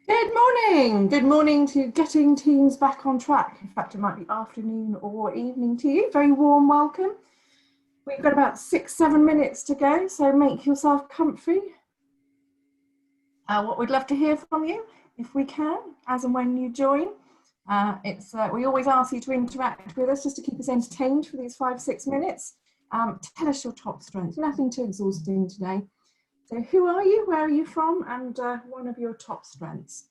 Good morning. Good morning to getting teams back on track. In fact, it might be afternoon or evening to you. Very warm welcome. We've got about 6-7 minutes to go, so make yourself comfy. What we'd love to hear from you, if we can, as and when you join. We always ask you to interact with us just to keep us entertained for these 5-6 minutes. Tell us your top strengths. Nothing too exhausting today. So who are you, where are you from, and one of your top strengths?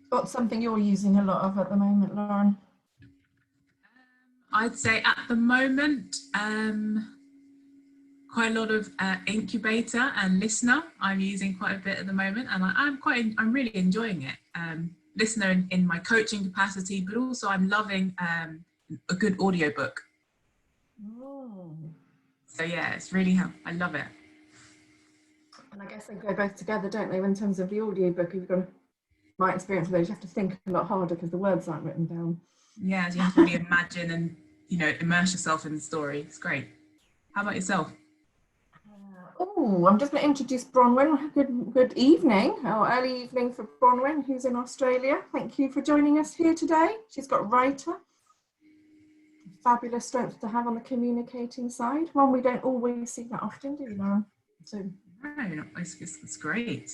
What's something you're using a lot of at the moment, Lauren? I'd say at the moment, quite a lot of incubator and listener. I'm using quite a bit at the moment, and I'm really enjoying it. Listener in my coaching capacity, but also I'm loving a good audiobook. Oh. So yeah, it's really I love it. And I guess they go both together, don't they? In terms of the audiobook, you've got my experience with those, you have to think a lot harder because the words aren't written down. Yeah, so you have to really imagine and immerse yourself in the story. It's great. How about yourself? I'm just going to introduce Bronwyn. Good evening, or early evening for Bronwyn, who's in Australia. Thank you for joining us here today. She's got writer. Fabulous strength to have on the communicating side. One we don't always see that often, do we, Lauren? So, no, it's great.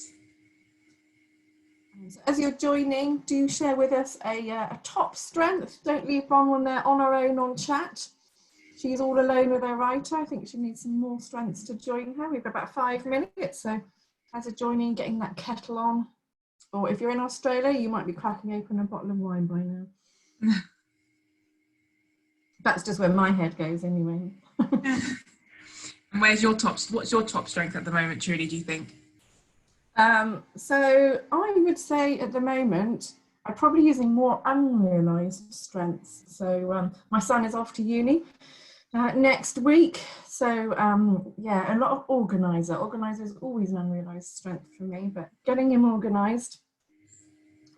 So as you're joining, do share with us a top strength. Don't leave Bronwyn there on her own on chat. She's all alone with her writer. I think she needs some more strengths to join her. We've got about 5 minutes, so as you're joining, getting that kettle on. Or if you're in Australia, you might be cracking open a bottle of wine by now. That's just where my head goes anyway. And what's your top strength at the moment, Trudy, do you think? So I would say at the moment, I'm probably using more unrealised strengths. So my son is off to uni next week. So yeah, a lot of organiser. Organiser is always an unrealised strength for me, but getting him organised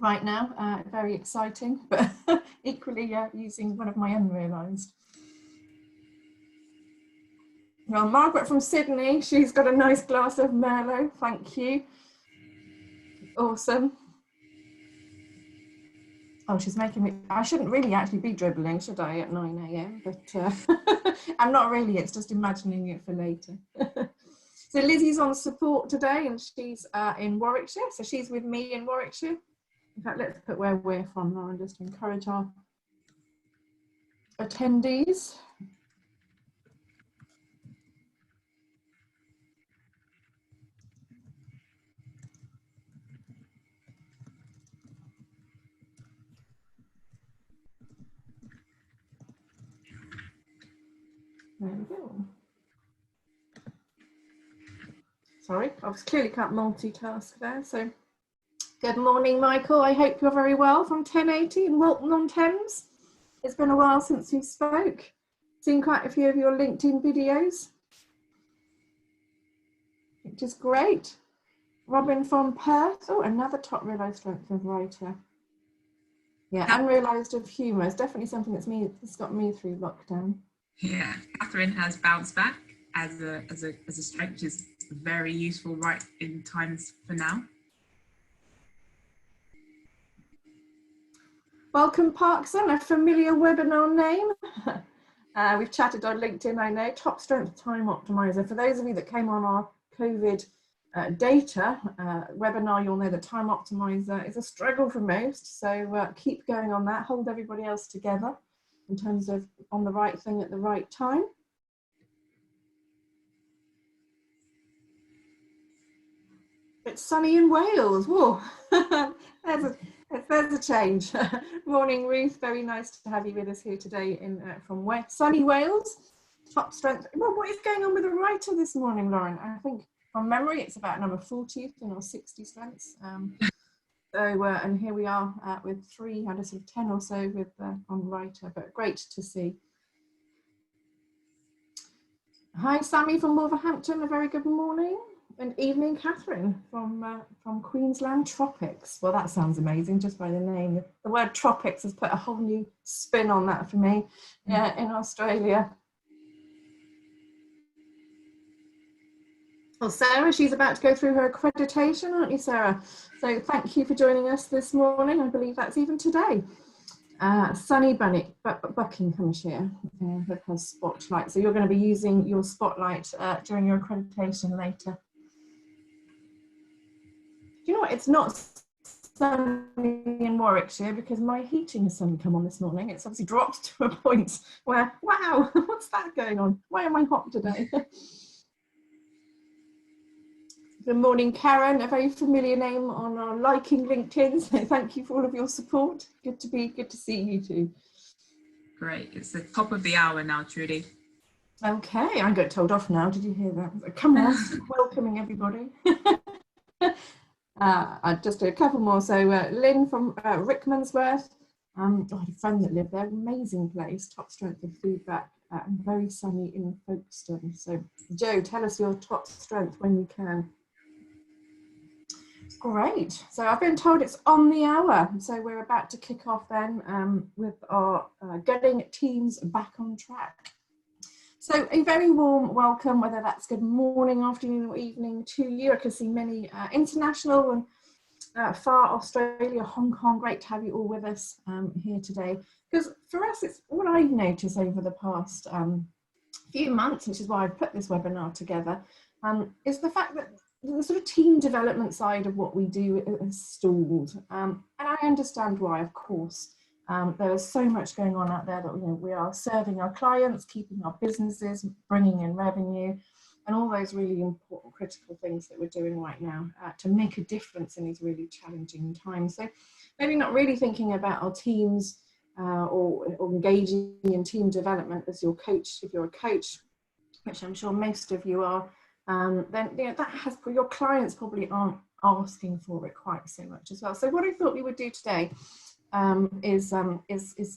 right now, very exciting, but equally using one of my unrealised. Well, Margaret from Sydney, she's got a nice glass of Merlot, thank you. Awesome. Oh, she's making me, I shouldn't really actually be dribbling, should I, at 9 a.m, but I'm not really, it's just imagining it for later. So Lizzie's on support today, and she's in Warwickshire, so she's with me in Warwickshire. In fact, let's put where we're from now and just to encourage our attendees. There we go. Sorry, I clearly can't multitask there. So, good morning, Michael. I hope you're very well from 1080 in Wilton-on-Thames. It's been a while since we spoke. Seen quite a few of your LinkedIn videos, which is great. Robin from Perth. Oh, another top realised strength of writer. Yeah, unrealised of humour is definitely something that's got me through lockdown. Yeah, Catherine has bounced back as a strength, which is very useful right in times for now. Welcome, Parkson, a familiar webinar name. We've chatted on LinkedIn, I know. Top strength time optimizer. For those of you that came on our COVID data webinar, you'll know that time optimizer is a struggle for most. So keep going on that. Hold everybody else together in terms of on the right thing at the right time. It's sunny in Wales. Whoa, there's a change. Morning, Ruth. Very nice to have you with us here today from sunny Wales. Top strength. Well, what is going on with the writer this morning, Lauren? I think from memory, it's about number 40 in our 60 strengths. And here we are with 3 out of sort of 10 or so with on writer, but great to see. Hi, Sammy from Wolverhampton. A very good morning. And evening, Catherine from Queensland Tropics. Well, that sounds amazing just by the name. The word tropics has put a whole new spin on that for me in Australia. Well, Sarah, she's about to go through her accreditation, aren't you, Sarah? So thank you for joining us this morning. I believe that's even today. Sunny Buckinghamshire with her spotlight. So you're going to be using your spotlight during your accreditation later. Do you know what? It's not sunny in Warwickshire because my heating has suddenly come on this morning. It's obviously dropped to a point where, wow, what's that going on? Why am I hot today? Good morning, Karen, a very familiar name on our liking LinkedIn. So thank you for all of your support. Good to see you too. Great, it's the top of the hour now, Trudy. Okay, I got told off now. Did you hear that? Come on, welcoming everybody. Just a couple more. So Lynn from Rickmansworth. I had a friend that lived there. Amazing place. Top strength of feedback. And very sunny in Folkestone. So Joe, tell us your top strength when you can. Great. So I've been told it's on the hour. So we're about to kick off then with our getting teams back on track. So a very warm welcome, whether that's good morning, afternoon or evening to you. I can see many international and far Australia, Hong Kong. Great to have you all with us here today. Because for us, it's what I've noticed over the past few months, which is why I've put this webinar together, is the fact that the sort of team development side of what we do is stalled. And I understand why, of course. There is so much going on out there that we are serving our clients, keeping our businesses, bringing in revenue, and all those really important, critical things that we're doing right now to make a difference in these really challenging times. So maybe not really thinking about our teams or engaging in team development as your coach, if you're a coach, which I'm sure most of you are, then that has, your clients probably aren't asking for it quite so much as well. So what I thought we would do today is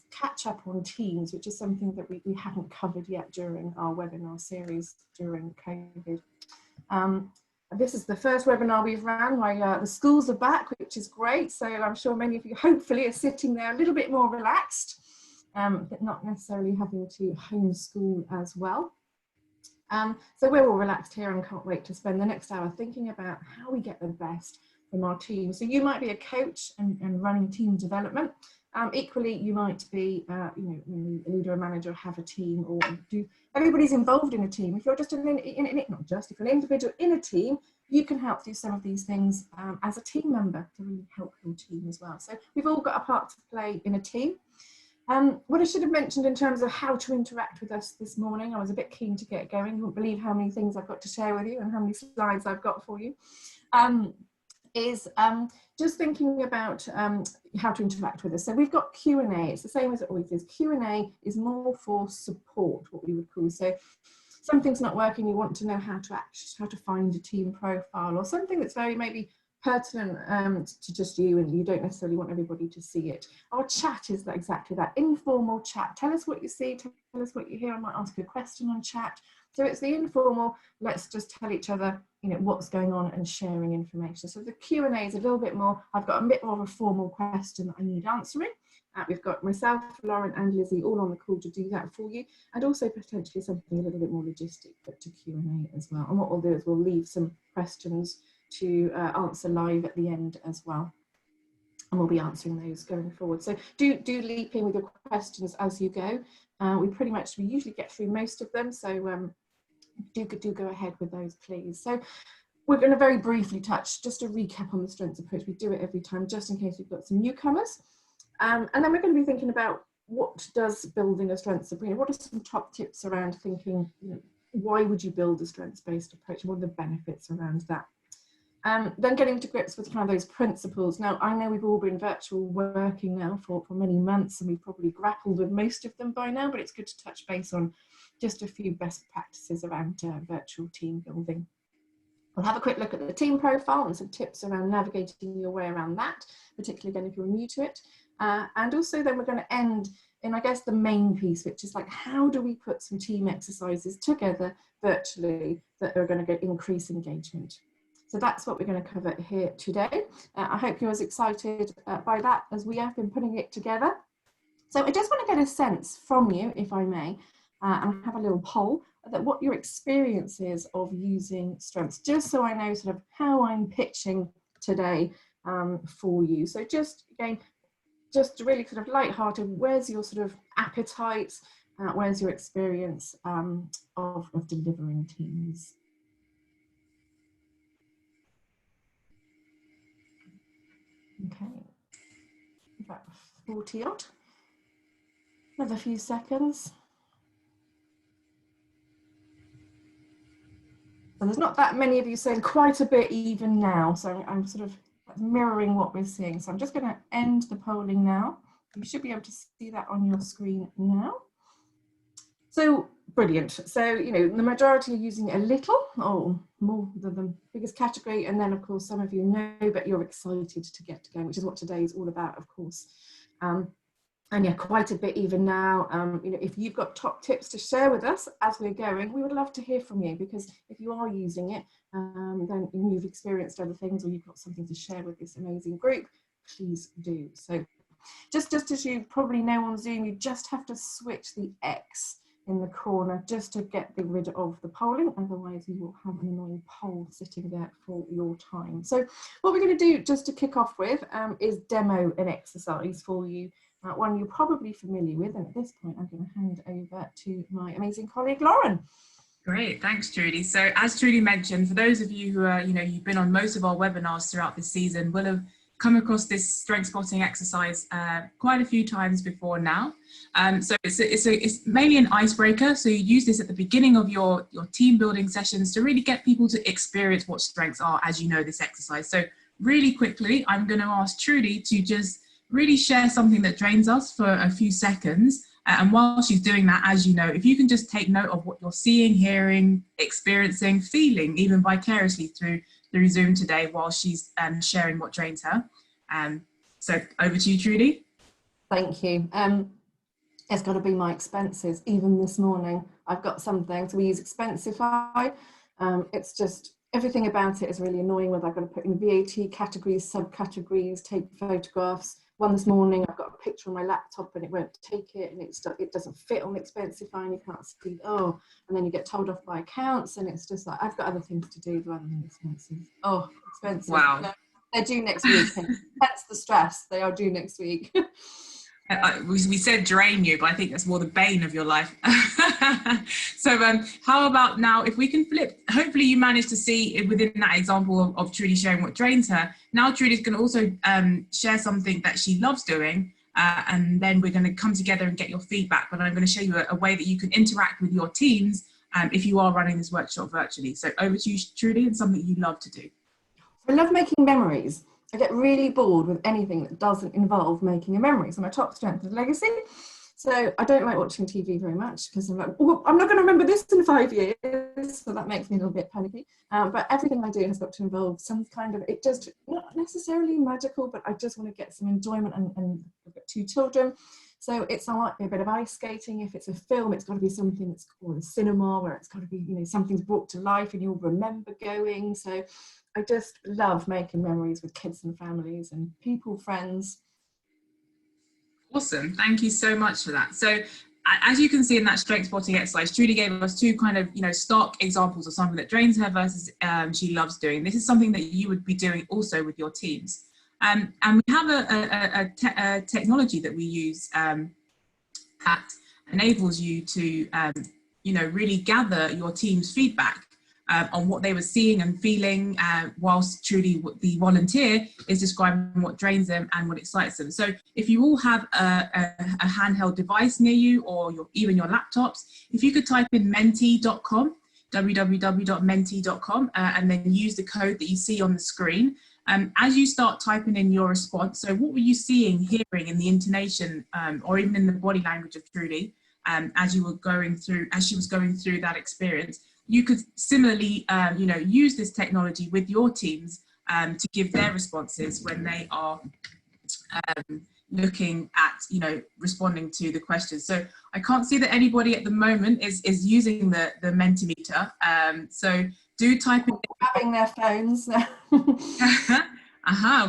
catch up on teams, which is something that we haven't covered yet during our webinar series during COVID. This is the first webinar we've ran while the schools are back, which is great. So I'm sure many of you hopefully are sitting there a little bit more relaxed, but not necessarily having to homeschool as well. So we're all relaxed here and can't wait to spend the next hour thinking about how we get the best from our team. So you might be a coach and running team development. Equally, you might be a leader or manager, have a team, or everybody's involved in a team. If you're just if you're an individual in a team, you can help do some of these things as a team member to really help your team as well. So we've all got a part to play in a team. What I should have mentioned in terms of how to interact with us this morning, I was a bit keen to get going. You won't believe how many things I've got to share with you and how many slides I've got for you. Is just thinking about how to interact with us. So we've got Q&A. It's the same as it always is. Q&A is more for support, what we would call. So something's not working, you want to know how to find a team profile, or something that's very maybe pertinent to just you and you don't necessarily want everybody to see it. Our chat is exactly that, informal chat. Tell us what you see, tell us what you hear. I might ask you a question on chat. So it's the informal, let's just tell each other what's going on and sharing information. So the Q&A is a little bit more, I've got a bit more of a formal question that I need answering. We've got myself, Lauren and Lizzie all on the call to do that for you, and also potentially something a little bit more logistic, but to Q&A as well. And what we'll do is we'll leave some questions to answer live at the end as well. And we'll be answering those going forward. So do leap in with your questions as you go. We usually get through most of them. So do go ahead with those, please. So we're going to very briefly touch, just a recap on the strengths approach. We do it every time, just in case we've got some newcomers. And then we're going to be thinking about what does building a strengths approach, what are some top tips around thinking, why would you build a strengths-based approach? What are the benefits around that? Then getting to grips with kind of those principles. Now, I know we've all been virtual working now for many months, and we've probably grappled with most of them by now, but it's good to touch base on just a few best practices around virtual team building. We'll have a quick look at the team profile and some tips around navigating your way around that, particularly again if you're new to it. And also then we're going to end in, I guess, the main piece, which is like, how do we put some team exercises together virtually that are going to increase engagement? So that's what we're going to cover here today. I hope you're as excited by that as we have been putting it together. So I just want to get a sense from you, if I may, and have a little poll. that what your experience is of using strengths, just so I know sort of how I'm pitching today for you. So just again, just really sort of light-hearted, where's your sort of appetite, where's your experience of delivering teams? Okay, about 40 odd. Another few seconds. So there's not that many of you saying quite a bit even now. So I'm sort of mirroring what we're seeing. So I'm just going to end the polling now. You should be able to see that on your screen now. So brilliant. So, you know, the majority are using a little or more than the biggest category. And then, of course, some of you know, but you're excited to get going, which is what today is all about, of course. And yeah, quite a bit even now. You know, if you've got top tips to share with us as we're going, we would love to hear from you, because if you are using it, then you've experienced other things or you've got something to share with this amazing group, please do. So just as you probably know on Zoom, you just have to switch the X in the corner just to get rid of the polling. Otherwise you will have an annoying poll sitting there for your time. So what we're going to do just to kick off with is demo an exercise for you. One you're probably familiar with, and at this point I'm going to hand over to my amazing colleague Lauren. Great, thanks Trudy. So as Trudy mentioned, for those of you who are, you know, you've been on most of our webinars throughout this season, will have come across this strength spotting exercise quite a few times before now. So it's mainly an icebreaker. So you use this at the beginning of your team building sessions to really get people to experience what strengths are as you know this exercise. So really quickly, I'm going to ask Trudy to just really share something that drains us for a few seconds. And while she's doing that, as you know, if you can just take note of what you're seeing, hearing, experiencing, feeling, even vicariously through Zoom today while she's sharing what drains her. So over to you, Trudy. Thank you. It's got to be my expenses. Even this morning, I've got something. So we use Expensify. It's just, everything about it is really annoying, whether I've got to put in VAT categories, subcategories, take photographs. One this morning, I've got a picture on my laptop and it won't take it, and it doesn't fit on Expensify, and you can't see, oh, and then you get told off by accounts, and it's just like, I've got other things to do rather than expenses. Oh, expensive. Wow. No, they're due next week. That's the stress. They are due next week. We said drain you, but I think that's more the bane of your life. So how about now, if we can flip, hopefully you managed to see within that example of Trudy sharing what drains her. Now Trudy's going to also share something that she loves doing, and then we're going to come together and get your feedback. But I'm going to show you a way that you can interact with your teams if you are running this workshop virtually. So over to you, Trudy, and something you love to do. I love making memories. I get really bored with anything that doesn't involve making a memory. So my top strength is legacy. So I don't like watching TV very much because I'm like, oh, I'm not going to remember this in 5 years. So that makes me a little bit panicky. But everything I do has got to involve some kind of, it just, not necessarily magical, but I just want to get some enjoyment, and I've got 2 children. So it's like a bit of ice skating. If it's a film, it's got to be something that's called a cinema, where it's got to be, you know, something's brought to life and you'll remember going. So I just love making memories with kids and families and people, friends. Awesome, thank you so much for that. So as you can see in that strength spotting exercise, Trudy gave us 2 kind of, you know, stock examples of something that drains her versus she loves doing. This is something that you would be doing also with your teams. And we have a technology that we use that enables you to, you know, really gather your team's feedback on what they were seeing and feeling whilst Trudy, the volunteer, is describing what drains them and what excites them. So if you all have a handheld device near you, or even your laptops, if you could type in menti.com, www.menti.com, and then use the code that you see on the screen. As you start typing in your response, so what were you seeing, hearing in the intonation, or even in the body language of Trudy, as you were going through, as she was going through that experience? You could similarly, you know, use this technology with your teams to give their responses when they are looking at, you know, responding to the questions. So I can't see that anybody at the moment is using the Mentimeter. So do type in. Grabbing their phones.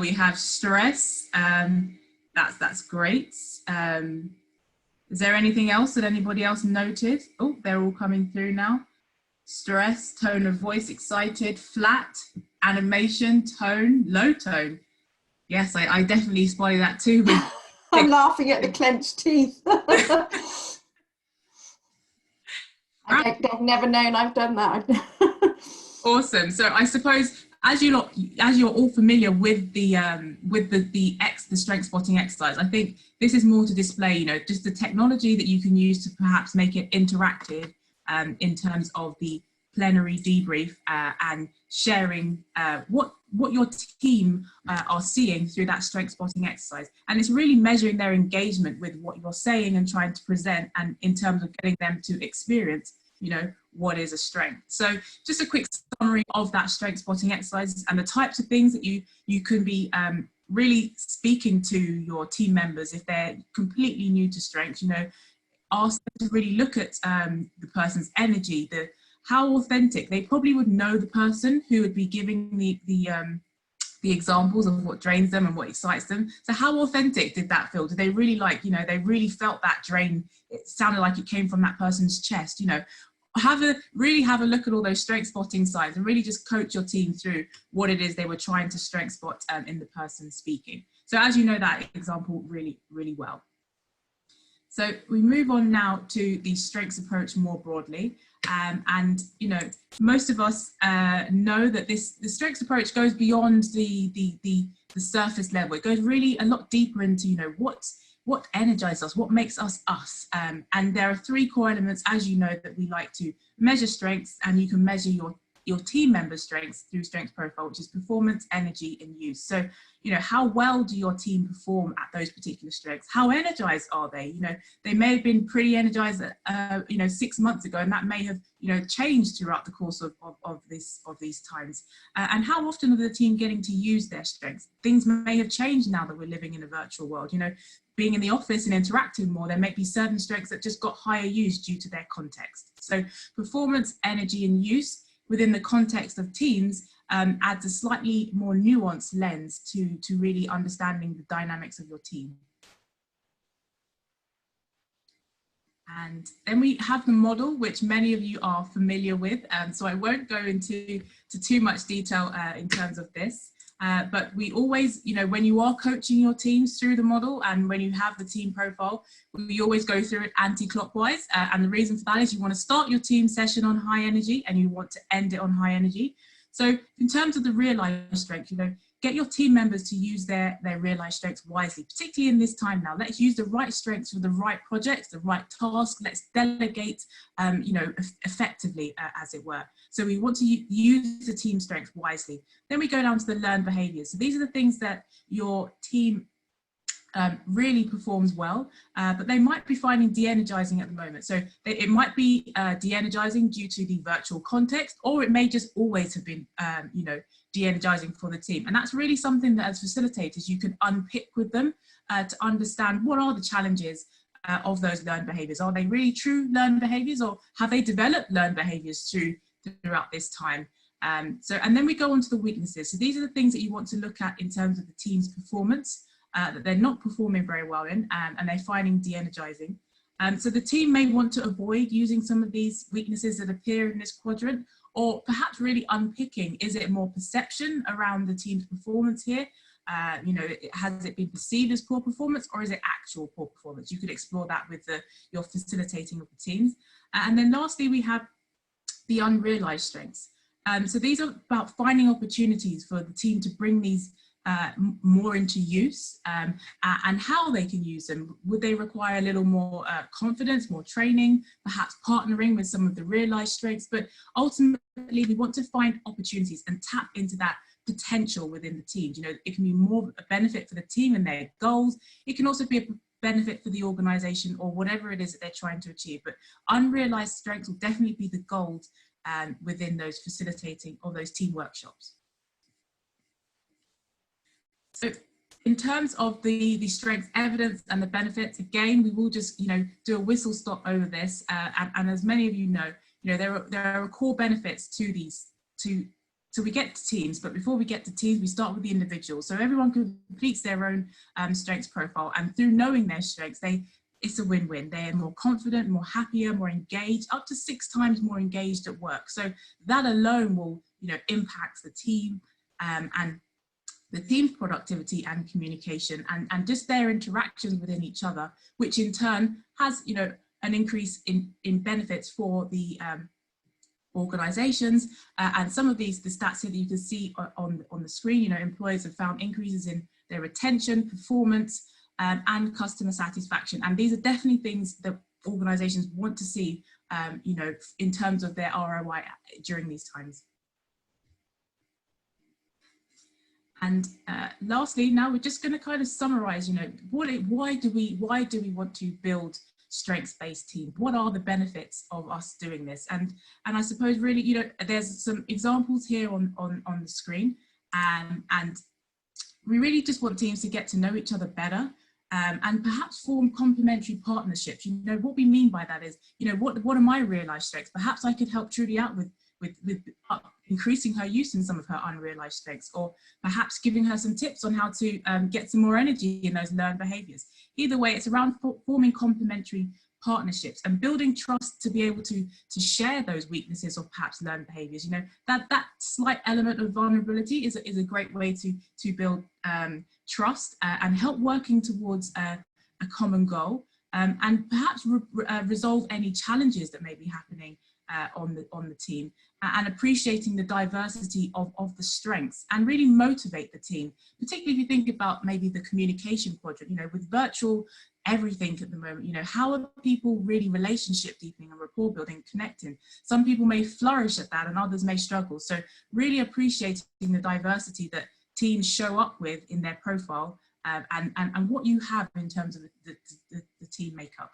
We have stress. That's great. Is there anything else that anybody else noted? Oh, they're all coming through now. Stress, tone of voice, excited, flat, animation, tone, low tone. Yes, I definitely spotted that too. I'm laughing at the clenched teeth. I've never known I've done that. Awesome. So I suppose as you're all familiar with the strength spotting exercise, I think this is more to display, you know, just the technology that you can use to perhaps make it interactive in terms of the plenary debrief and sharing what your team are seeing through that strength spotting exercise. And it's really measuring their engagement with what you're saying and trying to present, and in terms of getting them to experience, you know, what is a strength. So just a quick summary of that strength spotting exercise and the types of things that you can be really speaking to your team members if they're completely new to strength. You know, ask them to really look at the person's energy, how authentic. They probably would know the person who would be giving the examples of what drains them and what excites them. So how authentic did that feel? Did they really they really felt that drain? It sounded like it came from that person's chest, you know. Really have a look at all those strength spotting signs and really just coach your team through what it is they were trying to strength spot in the person speaking. So as you know that example really, really well. So we move on now to the strengths approach more broadly. And you know, most of us know that the strengths approach goes beyond the surface level. It goes really a lot deeper into, you know, what energizes us, what makes us us. And there are 3 core elements, as you know, that we like to measure strengths, and you can measure your team members' strengths through strengths profile, which is performance, energy, and use. So, you know, how well do your team perform at those particular strengths? How energized are they? You know, they may have been pretty energized, you know, 6 months ago, and that may have, you know, changed throughout the course of these times. And how often are the team getting to use their strengths? Things may have changed now that we're living in a virtual world. You know, being in the office and interacting more, there may be certain strengths that just got higher use due to their context. So performance, energy, and use within the context of teams adds a slightly more nuanced lens to really understanding the dynamics of your team. And then we have the model, which many of you are familiar with, so I won't go into too much detail in terms of this. But we always, you know, when you are coaching your teams through the model and when you have the team profile, we always go through it anti-clockwise. And the reason for that is you want to start your team session on high energy and you want to end it on high energy. So in terms of the realized strength, you know, get your team members to use their realized strengths wisely, particularly in this time now. Let's use the right strengths for the right projects, the right task. Let's delegate, you know, effectively, as it were. So we want to use the team strength wisely. Then we go down to the learned behaviors. So these are the things that your team really performs well, but they might be finding de-energizing at the moment. So it might be de-energizing due to the virtual context, or it may just always have been, you know, de-energizing for the team. And that's really something that as facilitators, you can unpick with them to understand what are the challenges of those learned behaviors. Are they really true learned behaviors, or have they developed learned behaviors throughout this time? And then we go on to the weaknesses. So these are the things that you want to look at in terms of the team's performance that they're not performing very well in, and they're finding de-energizing. So the team may want to avoid using some of these weaknesses that appear in this quadrant, or perhaps really unpicking, is it more perception around the team's performance here? You know, has it been perceived as poor performance, or is it actual poor performance? You could explore that with your facilitating of the teams. And then lastly, we have the unrealized strengths. So these are about finding opportunities for the team to bring these more into use, and how they can use them. Would they require a little more confidence, more training, perhaps partnering with some of the realized strengths? But ultimately, we want to find opportunities and tap into that potential within the team. You know, it can be more a benefit for the team and their goals. It can also be a benefit for the organization or whatever it is that they're trying to achieve. But unrealized strengths will definitely be the gold within those facilitating or those team workshops. So in terms of the strengths evidence and the benefits, again, we will just, you know, do a whistle stop over this. And as many of you know, there are core benefits to these. So we get to teams, but before we get to teams, we start with the individual. So everyone completes their own strengths profile, and through knowing their strengths, it's a win-win. They're more confident, more happier, more engaged, up to 6 times more engaged at work. So that alone will, impact the team and the team's productivity and communication and just their interactions within each other, which in turn has, an increase in benefits for the organizations. And some of the stats here that you can see on the screen, employers have found increases in their retention, performance, and customer satisfaction. And these are definitely things that organizations want to see, in terms of their ROI during these times. And lastly, now we're just going to kind of summarize, why do we want to build strengths-based teams? What are the benefits of us doing this? And I suppose really, there's some examples here on the screen, and we really just want teams to get to know each other better, and perhaps form complementary partnerships. What we mean by that is, what are my realized strengths? Perhaps I could help Trudy out with increasing her use in some of her unrealized strengths, or perhaps giving her some tips on how to get some more energy in those learned behaviors. Either way, it's around forming complementary partnerships and building trust to be able to share those weaknesses or perhaps learned behaviors. That slight element of vulnerability is a great way to build trust and help working towards a common goal, and perhaps resolve any challenges that may be happening on the team, and appreciating the diversity of the strengths, and really motivate the team, particularly if you think about maybe the communication quadrant. With virtual everything at the moment, how are people really relationship deepening and rapport building, connecting? Some people may flourish at that and others may struggle. So really appreciating the diversity that teams show up with in their profile, and what you have in terms of the team makeup.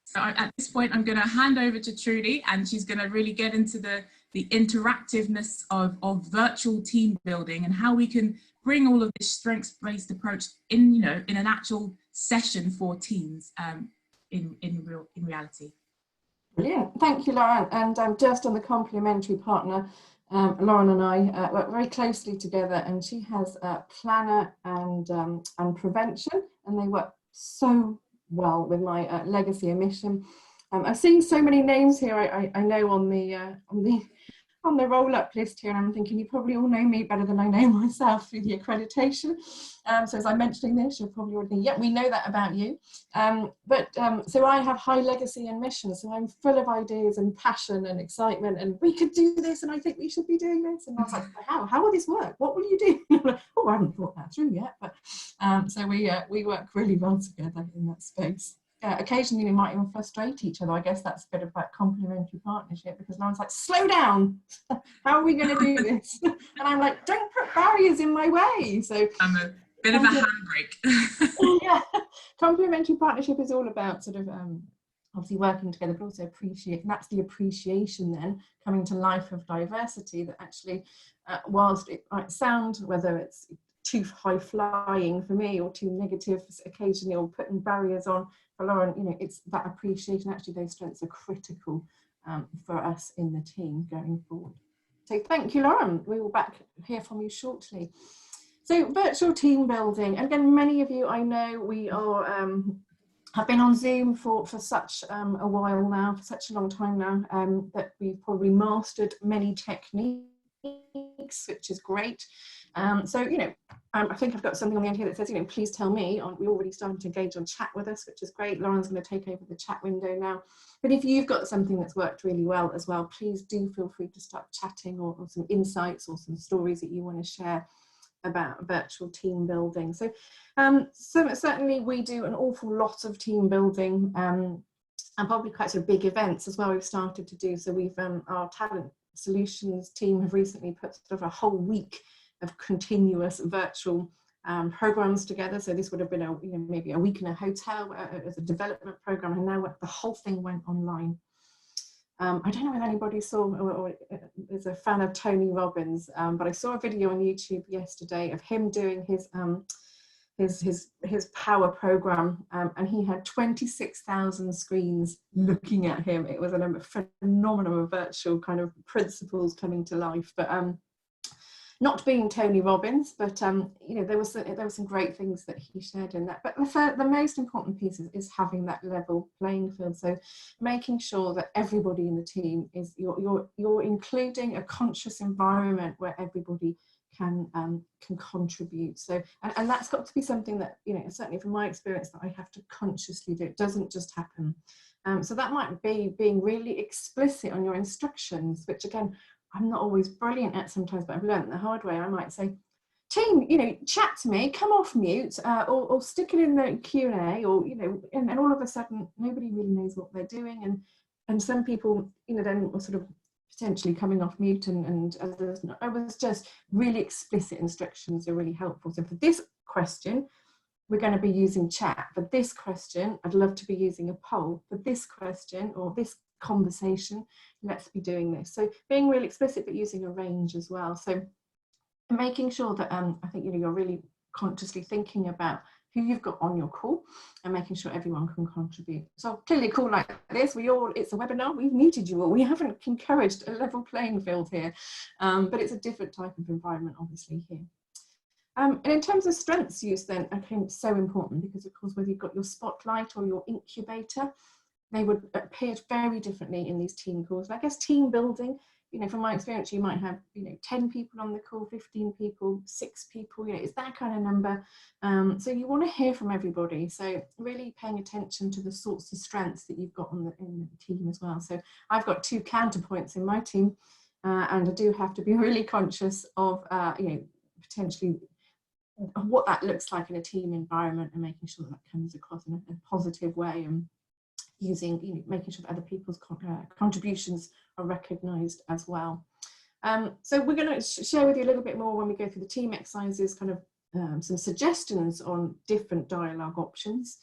So at this point, I'm going to hand over to Trudy, and she's going to really get into the interactiveness of virtual team building and how we can bring all of this strengths-based approach in an actual session for teams in reality. Brilliant, thank you, Lauren. And just on the complementary partner, Lauren and I work very closely together, and she has planner and prevention, and they work so well with my legacy and mission. I've seen so many names here I know on the roll-up list here, and I'm thinking you probably all know me better than I know myself through the accreditation. So as I'm mentioning this, you're probably already thinking, yeah, we know that about you. So I have high legacy and mission, so I'm full of ideas and passion and excitement, and we could do this, and I think we should be doing this. And I was like, how will this work? What will you do? Oh, I haven't thought that through yet. But so we work really well together in that space. Occasionally we might even frustrate each other. I guess that's a bit of that complementary partnership, because Lauren's like, slow down, how are we going to do this? And I'm like, don't put barriers in my way. So I'm a bit of a handbrake. Yeah, complementary partnership is all about sort of obviously working together, but also that's the appreciation then coming to life of diversity, that actually whilst it might sound, whether it's too high flying for me or too negative occasionally, or putting barriers on for Lauren, it's that appreciation. Actually, those strengths are critical for us in the team going forward. So thank you, Lauren. We will hear from you shortly. So virtual team building, and again, many of you I know we are have been on Zoom for such a while now, for such a long time now, that we've probably mastered many techniques, which is great. So, I think I've got something on the end here that says, please tell me. We're already starting to engage on chat with us, which is great. Lauren's going to take over the chat window now. But if you've got something that's worked really well as well, please do feel free to start chatting, or some insights or some stories that you want to share about virtual team building. So, certainly we do an awful lot of team building, and probably quite a big events as well we've started to do. So we've our talent solutions team have recently put sort of a whole week of continuous virtual programs together. So this would have been maybe a week in a hotel as a development program, and now the whole thing went online. I don't know if anybody saw or is a fan of Tony Robbins, but I saw a video on YouTube yesterday of him doing his power program, and he had 26,000 screens looking at him. It was a phenomenal virtual kind of principles coming to life. But not being Tony Robbins, but you know, there were some great things that he shared in that. But the most important piece is having that level playing field. So making sure that everybody in the team is you're including a conscious environment where everybody can contribute. So and that's got to be something that, you know, certainly from my experience, that I have to consciously do. It doesn't just happen. So that might be being really explicit on your instructions, which again, I'm not always brilliant at sometimes, but I've learned the hard way. I might say, team, you know, chat to me, come off mute, or stick it in the Q&A, or, you know, and all of a sudden nobody really knows what they're doing. And some people, you know, then were sort of potentially coming off mute, and others, I was just really explicit instructions are really helpful. So for this question, we're going to be using chat. For this question, I'd love to be using a poll. For this question, or this conversation, let's be doing this. So being really explicit, but using a range as well. So making sure that I think, you know, you're really consciously thinking about who you've got on your call and making sure everyone can contribute. So clearly a call like this, it's a webinar, we've muted you all, we haven't encouraged a level playing field here, but it's a different type of environment obviously here. And in terms of strengths use then, okay, it's so important, because of course whether you've got your spotlight or your incubator, they would appear very differently in these team calls. I guess team building, you know, from my experience, you might have, you know, 10 people on the call, 15 people, 6 people, you know, it's that kind of number. So you want to hear from everybody. So really paying attention to the sorts of strengths that you've got in the team as well. So I've got 2 counterpoints in my team, and I do have to be really conscious of, you know, potentially what that looks like in a team environment, and making sure that comes across in a positive way, and using, you know, making sure that other people's contributions are recognised as well. So we're going to share with you a little bit more when we go through the team exercises, kind of some suggestions on different dialogue options.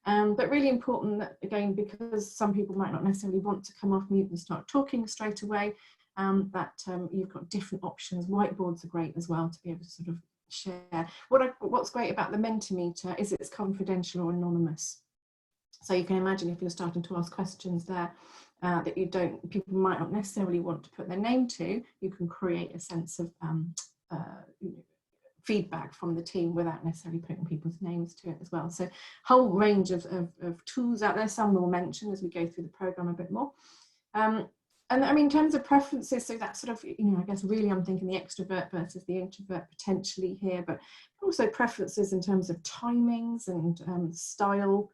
But really important that, again, because some people might not necessarily want to come off mute and start talking straight away, that you've got different options. Whiteboards are great as well to be able to sort of share. What's great about the Mentimeter is it's confidential or anonymous. So you can imagine if you're starting to ask questions there that people might not necessarily want to put their name to, you can create a sense of feedback from the team without necessarily putting people's names to it as well. So whole range of tools out there. Some we'll mention as we go through the program a bit more. And I mean, in terms of preferences, so that sort of, you know, I guess really I'm thinking the extrovert versus the introvert potentially here, but also preferences in terms of timings and style,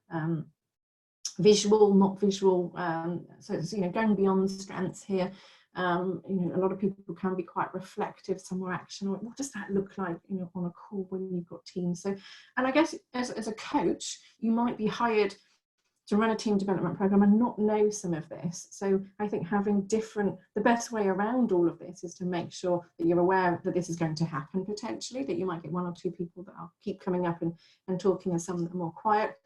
visual, not visual. So it's, you know, going beyond strengths here. You know, a lot of people can be quite reflective, some more action. What does that look like, you know, on a call when you've got teams? So, and I guess as a coach, you might be hired to run a team development program and not know some of this. So I think having the best way around all of this is to make sure that you're aware that this is going to happen potentially, that you might get 1 or 2 people that will keep coming up and talking, and some that are more quiet.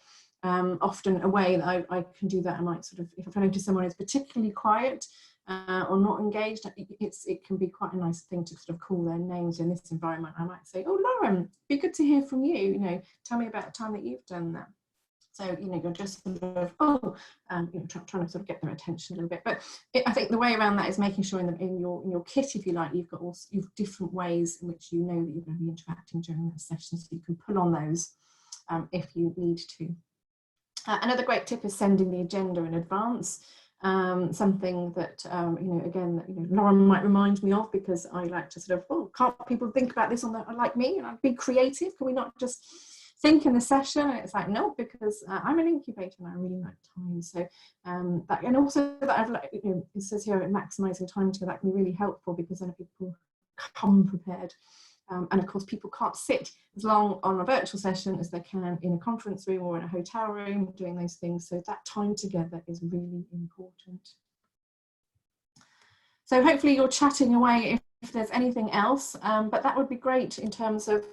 Often a way that I can do that, I might sort of, if I notice someone is particularly quiet or not engaged, it can be quite a nice thing to sort of call their names in this environment. I might say, oh, Lauren, be good to hear from you, you know, tell me about a time that you've done that. So, you know, you're just sort of, you know, trying to sort of get their attention a little bit. But I think the way around that is making sure in your kit, if you like, you've different ways in which you know that you're going to be interacting during that session, so you can pull on those if you need to. Another great tip is sending the agenda in advance. Something that, you know, again, that, you know, Lauren might remind me of, because I like to sort of, can't people think about this like me? And I'd be creative. Can we not just think in the session? And it's like, no, because I'm an incubator and I really like time. So that, and also that I've, you know, it says here maximizing time together, that can be really helpful, because then people come prepared. And of course, people can't sit as long on a virtual session as they can in a conference room or in a hotel room doing those things. So that time together is really important. So hopefully you're chatting away if there's anything else, but that would be great in terms of,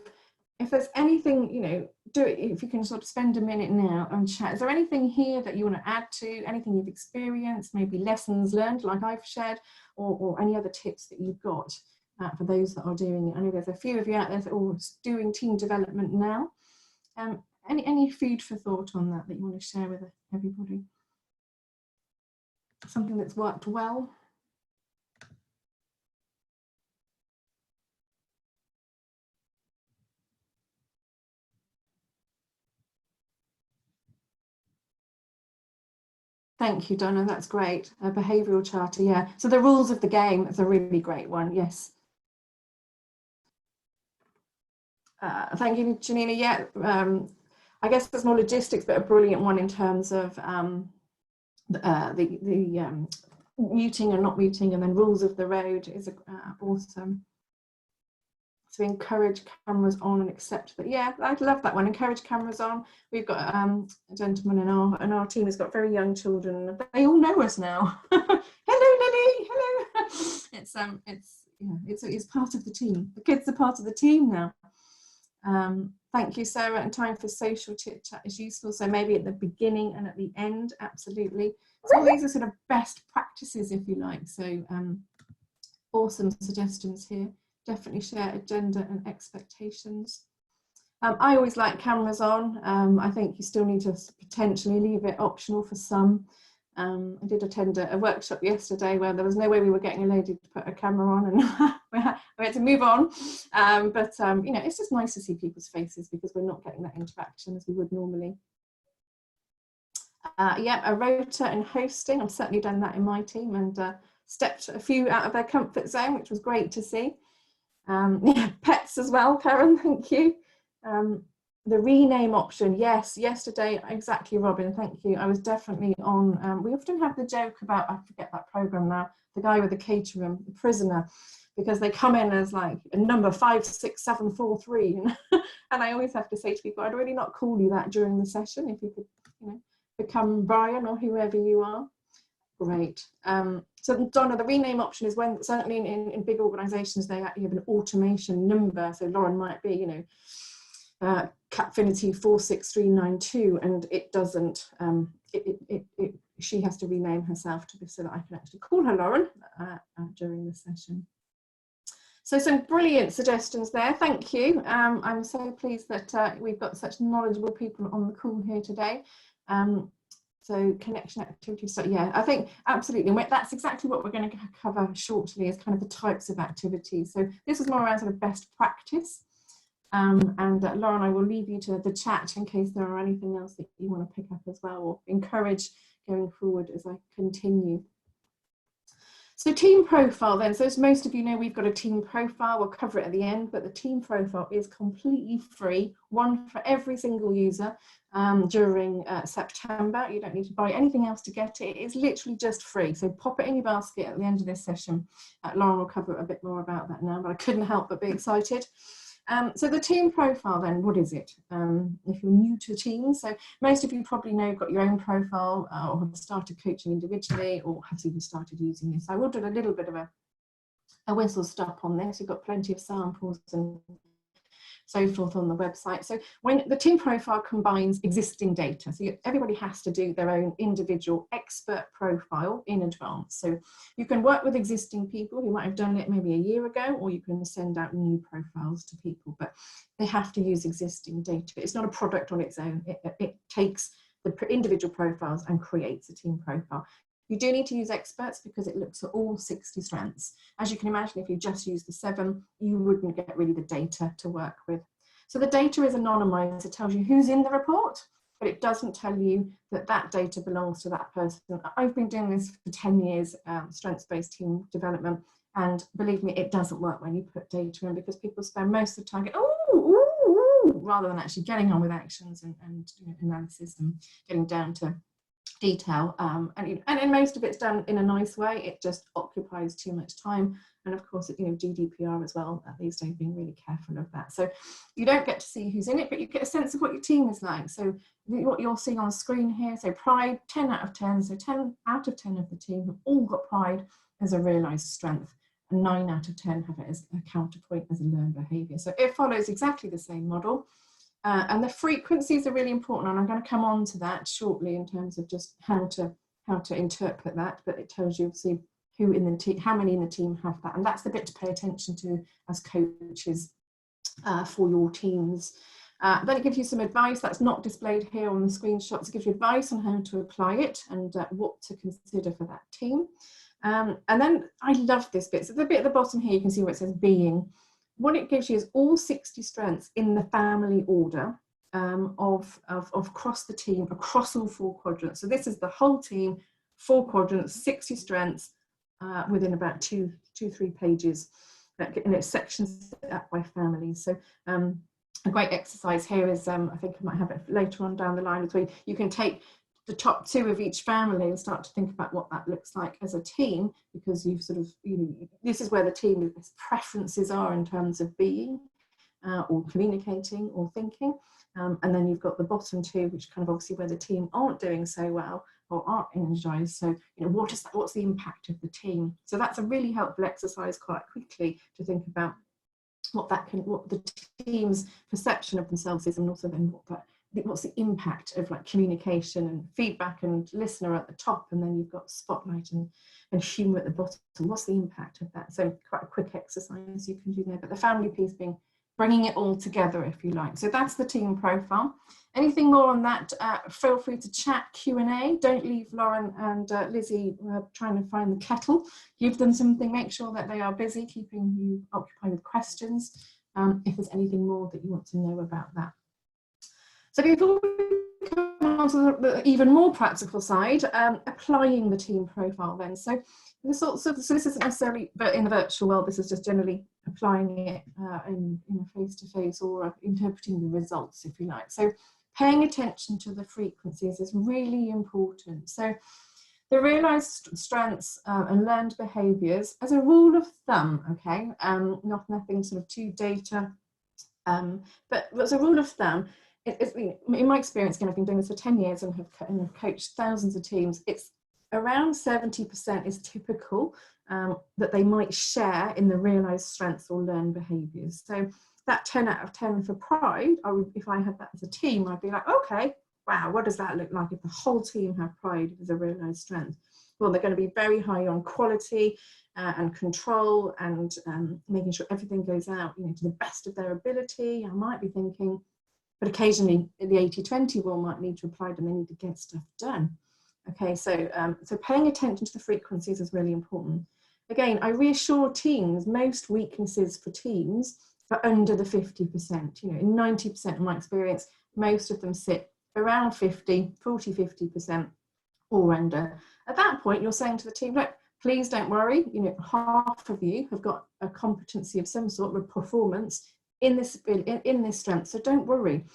if there's anything, you know, do it, if you can sort of spend a minute now and chat. Is there anything here that you want to add to, anything you've experienced, maybe lessons learned like I've shared, or any other tips that you've got? For those that are doing it. I know there's a few of you out there that are doing team development now. Any food for thought on that you want to share with everybody? Something that's worked well? Thank you, Donna. That's great. A behavioural charter, yeah. So the rules of the game is a really great one. Yes. Thank you, Janina. Yeah, I guess there's more logistics, but a brilliant one in terms of the muting and not muting, and then rules of the road is awesome. So encourage cameras on and accept that. Yeah, I love that one. Encourage cameras on. We've got a gentleman in our team has got very young children. They all know us now. Hello, Lily. Hello. It's part of the team. The kids are part of the team now. Thank you, Sarah. And time for social chit chat is useful. So maybe at the beginning and at the end, absolutely. So all these are sort of best practices, if you like. So awesome suggestions here. Definitely share agenda and expectations. I always like cameras on. I think you still need to potentially leave it optional for some. I did attend a workshop yesterday where there was no way we were getting a lady to put a camera on, and we had to move on. You know, it's just nice to see people's faces because we're not getting that interaction as we would normally. Yeah, a rota and hosting. I've certainly done that in my team and stepped a few out of their comfort zone, which was great to see. Yeah, pets as well, Karen, thank you. The rename option, yes, yesterday, exactly, Robin, thank you. I was definitely on, we often have the joke about, I forget that program now, the guy with the caterer, the prisoner, because they come in as like a number 56743, and I always have to say to people, I'd really not call you that during the session if you could, you know, become Brian or whoever you are. Great. So Donna, the rename option is when certainly in big organisations they actually have an automation number. So Lauren might be, you know, Capfinity 46392, and it doesn't. She has to rename herself to be so that I can actually call her Lauren during the session. So some brilliant suggestions there. Thank you. I'm so pleased that we've got such knowledgeable people on the call here today. So connection activities, so yeah, I think absolutely, and that's exactly what we're going to cover shortly is kind of the types of activities. So this is more around sort of best practice. Lauren, I will leave you to the chat in case there are anything else that you want to pick up as well or encourage going forward as I continue. So team profile then, so as most of you know, we've got a team profile, we'll cover it at the end, but the team profile is completely free, one for every single user during September. You don't need to buy anything else to get it. It is literally just free. So pop it in your basket at the end of this session. Lauren will cover a bit more about that now, but I couldn't help but be excited. So the team profile then, what is it? If you're new to teams, so most of you probably know you've got your own profile or have started coaching individually or have even started using this. I will do a little bit of a whistle stop on this. We've got plenty of samples and so forth on the website. So when the team profile combines existing data, so everybody has to do their own individual expert profile in advance. So you can work with existing people who might have done it maybe a year ago, or you can send out new profiles to people, but they have to use existing data. It's not a product on its own. It takes the individual profiles and creates a team profile. You do need to use experts because it looks at all 60 strengths. As you can imagine, if you just use the 7, you wouldn't get really the data to work with. So the data is anonymized. It tells you who's in the report, but it doesn't tell you that that data belongs to that person. I've been doing this for 10 years, strengths-based team development, and believe me, it doesn't work when you put data in because people spend most of the time going, rather than actually getting on with actions and analysis and getting down to detail, and most of it's done in a nice way. It just occupies too much time, and of course GDPR as well these days, being really careful of that. So you don't get to see who's in it, but you get a sense of what your team is like. So what you're seeing on the screen here, so pride, 10 out of 10, so 10 out of 10 of the team have all got pride as a realized strength, and 9 out of 10 have it as a counterpoint as a learned behavior. So it follows exactly the same model. And the frequencies are really important, and I'm going to come on to that shortly in terms of just how to interpret that. But it tells you obviously who in the team, how many in the team have that, and that's the bit to pay attention to as coaches for your teams. Then it gives you some advice that's not displayed here on the screenshots. It gives you advice on how to apply it and what to consider for that team. And then I love this bit. So the bit at the bottom here, you can see where it says being. What it gives you is all 60 strengths in the family order, of across the team, across all 4 quadrants. So this is the whole team, 4 quadrants, 60 strengths within about 2-3 pages. And it's sections up by families. So a great exercise here is, I think I might have it later on down the line as well. You can take the top 2 of each family and start to think about what that looks like as a team, because you've sort of, this is where the team's preferences are in terms of being or communicating or thinking. And then you've got the bottom 2, which kind of obviously where the team aren't doing so well or aren't energized. So, what's the impact of the team? So that's a really helpful exercise quite quickly to think about what the team's perception of themselves is, and also then what's the impact of like communication and feedback and listener at the top, and then you've got spotlight and humour at the bottom. What's the impact of that? So quite a quick exercise you can do there, but the family piece being bringing it all together, if you like. So that's the team profile. Anything more on that, feel free to chat, Q&A. Don't leave Lauren and Lizzie trying to find the kettle. Give them something, make sure that they are busy, keeping you occupied with questions, if there's anything more that you want to know about that. So before we come on to the even more practical side, applying the team profile then. So this isn't necessarily, but in the virtual world, this is just generally applying it in a face-to-face or interpreting the results, if you like. So paying attention to the frequencies is really important. So the realised strengths and learned behaviours, as a rule of thumb, okay, nothing sort of too data, but as a rule of thumb, in my experience, again, I've been doing this for 10 years and have coached thousands of teams, it's around 70% is typical that they might share in the realised strengths or learned behaviours. So that 10 out of 10 for pride, if I had that as a team, I'd be like, okay, wow, what does that look like if the whole team have pride as a realised strength? Well, they're going to be very high on quality and control and making sure everything goes out, to the best of their ability. I might be thinking, but occasionally the 80-20 rule might need to apply and they need to get stuff done. Okay, so paying attention to the frequencies is really important. Again, I reassure teams, most weaknesses for teams are under the 50%. In 90% of my experience, most of them sit around 40-50% or under. At that point, you're saying to the team, look, please don't worry, half of you have got a competency of some sort of performance in this strength, so don't worry.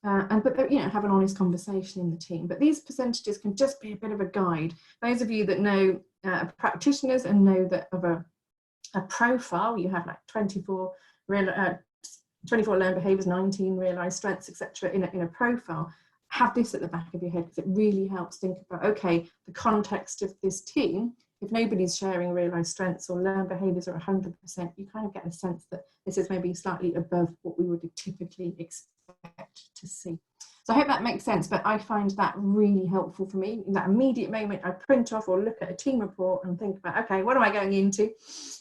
But have an honest conversation in the team. But these percentages can just be a bit of a guide. Those of you that know practitioners and know that of a profile, you have like 24 learned behaviours, 19 realised strengths, etc. in a profile. Have this at the back of your head, because it really helps think about, okay, the context of this team. If nobody's sharing realised strengths or learned behaviours are 100%, you kind of get a sense that this is maybe slightly above what we would typically expect to see. So I hope that makes sense, but I find that really helpful for me. In that immediate moment, I print off or look at a team report and think about, okay, what am I going into?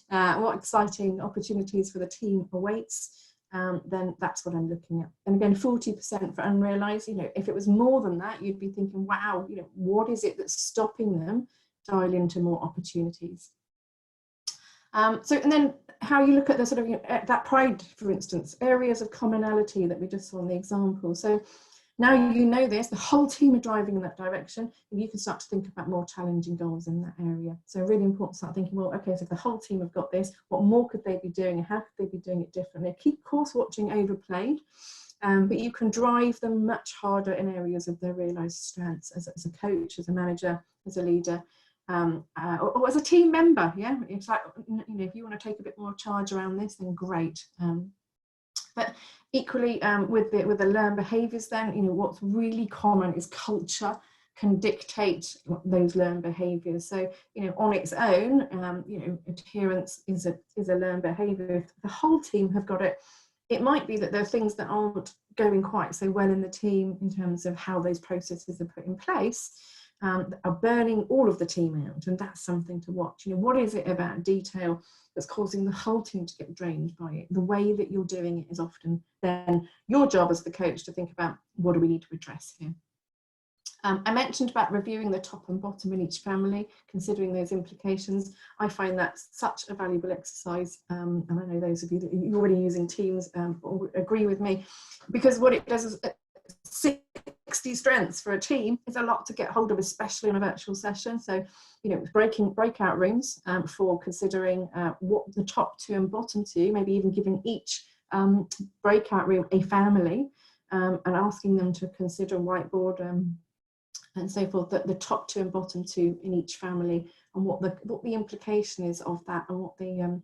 What exciting opportunities for the team awaits? Then that's what I'm looking at. And again, 40% for unrealised, if it was more than that, you'd be thinking, wow, what is it that's stopping them dial into more opportunities? And then how you look at the sort of that pride, for instance, areas of commonality that we just saw in the example. So now this, the whole team are driving in that direction, and you can start to think about more challenging goals in that area. So really important to start thinking, well, okay, so if the whole team have got this, what more could they be doing, and how could they be doing it differently? Keep course watching overplayed, but you can drive them much harder in areas of their realised strengths as a coach, as a manager, as a leader. Or as a team member, it's like, if you want to take a bit more charge around this, then great. But equally, with the learned behaviours, then what's really common is culture can dictate those learned behaviours. So on its own, adherence is a learned behaviour. If the whole team have got it, it might be that there are things that aren't going quite so well in the team in terms of how those processes are put in place. Are burning all of the team out, and that's something to watch. What is it about detail that's causing the whole team to get drained by it? The way that you're doing it is often then your job as the coach to think about, what do we need to address here? I mentioned about reviewing the top and bottom in each family, considering those implications. I find that such a valuable exercise, and I know those of you that are already using Teams agree with me, because what it does is 60 strengths for a team is a lot to get hold of, especially on a virtual session. So, you know, breakout rooms for considering what the top 2 and bottom 2, maybe even giving each breakout room a family, and asking them to consider a whiteboard and so forth, that the top 2 and bottom 2 in each family, and what the implication is of that, and what you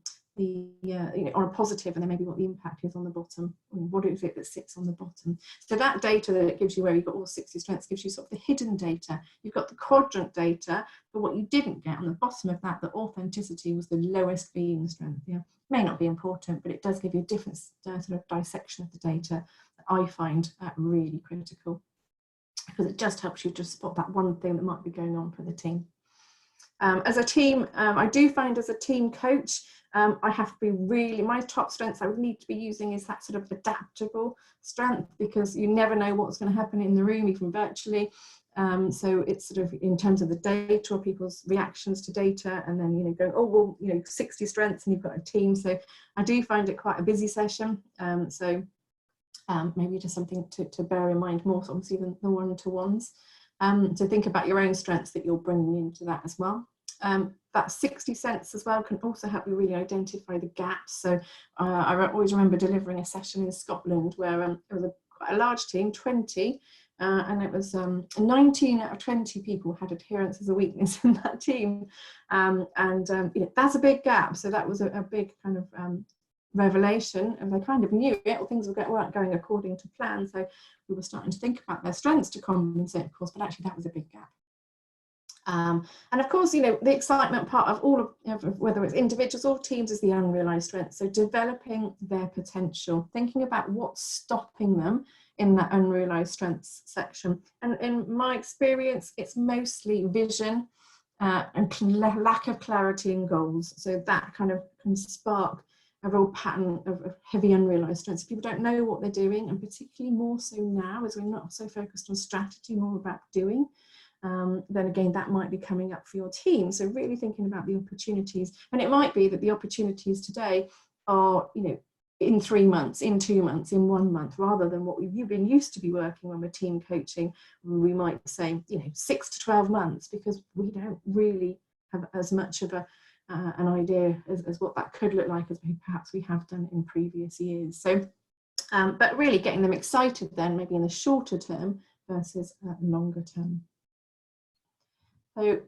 know, on a positive, and then maybe what the impact is on the bottom, what is it that sits on the bottom. So that data that it gives you, where you've got all 60 strengths, gives you sort of the hidden data. You've got the quadrant data, but what you didn't get on the bottom of that, the authenticity was the lowest being strength. Yeah, may not be important, but it does give you a different sort of dissection of the data that I find really critical, because it just helps you to spot that one thing that might be going on for the team. As a team, I do find as a team coach, I have to be really, my top strengths I would need to be using is that sort of adaptable strength, because you never know what's going to happen in the room, even virtually. So it's sort of in terms of the data or people's reactions to data, and then, you know, going, oh, well, you know, 60 strengths and you've got a team. So I do find it quite a busy session. Maybe just something to bear in mind more, so obviously, than the one-to-ones. So think about your own strengths that you're bringing into that as well. That 60 cents as well can also help you really identify the gaps. So I always remember delivering a session in Scotland where it was quite a large team, 20, and it was 19 out of 20 people had adherence as a weakness in that team. You know, that's a big gap. So that was a big kind of revelation, and they kind of knew it, or things weren't going according to plan. So we were starting to think about their strengths to compensate, of course, but actually that was a big gap. And of course, you know, the excitement part of all of whether it's individuals or teams is the unrealized strengths. So developing their potential, thinking about what's stopping them in that unrealized strengths section. And in my experience, it's mostly vision and lack of clarity in goals. So that kind of can spark a real pattern of heavy unrealized strengths. People don't know what they're doing, and particularly more so now, as we're not so focused on strategy, more about doing. Then again, that might be coming up for your team. So really thinking about the opportunities, and it might be that the opportunities today are, you know, in 3 months, in 2 months, in 1 month, rather than what you've been used to be working when we're team coaching. We might say, you know, 6 to 12 months, because we don't really have as much of an idea as what that could look like as perhaps we have done in previous years. So, but really getting them excited then, maybe in the shorter term versus longer term. So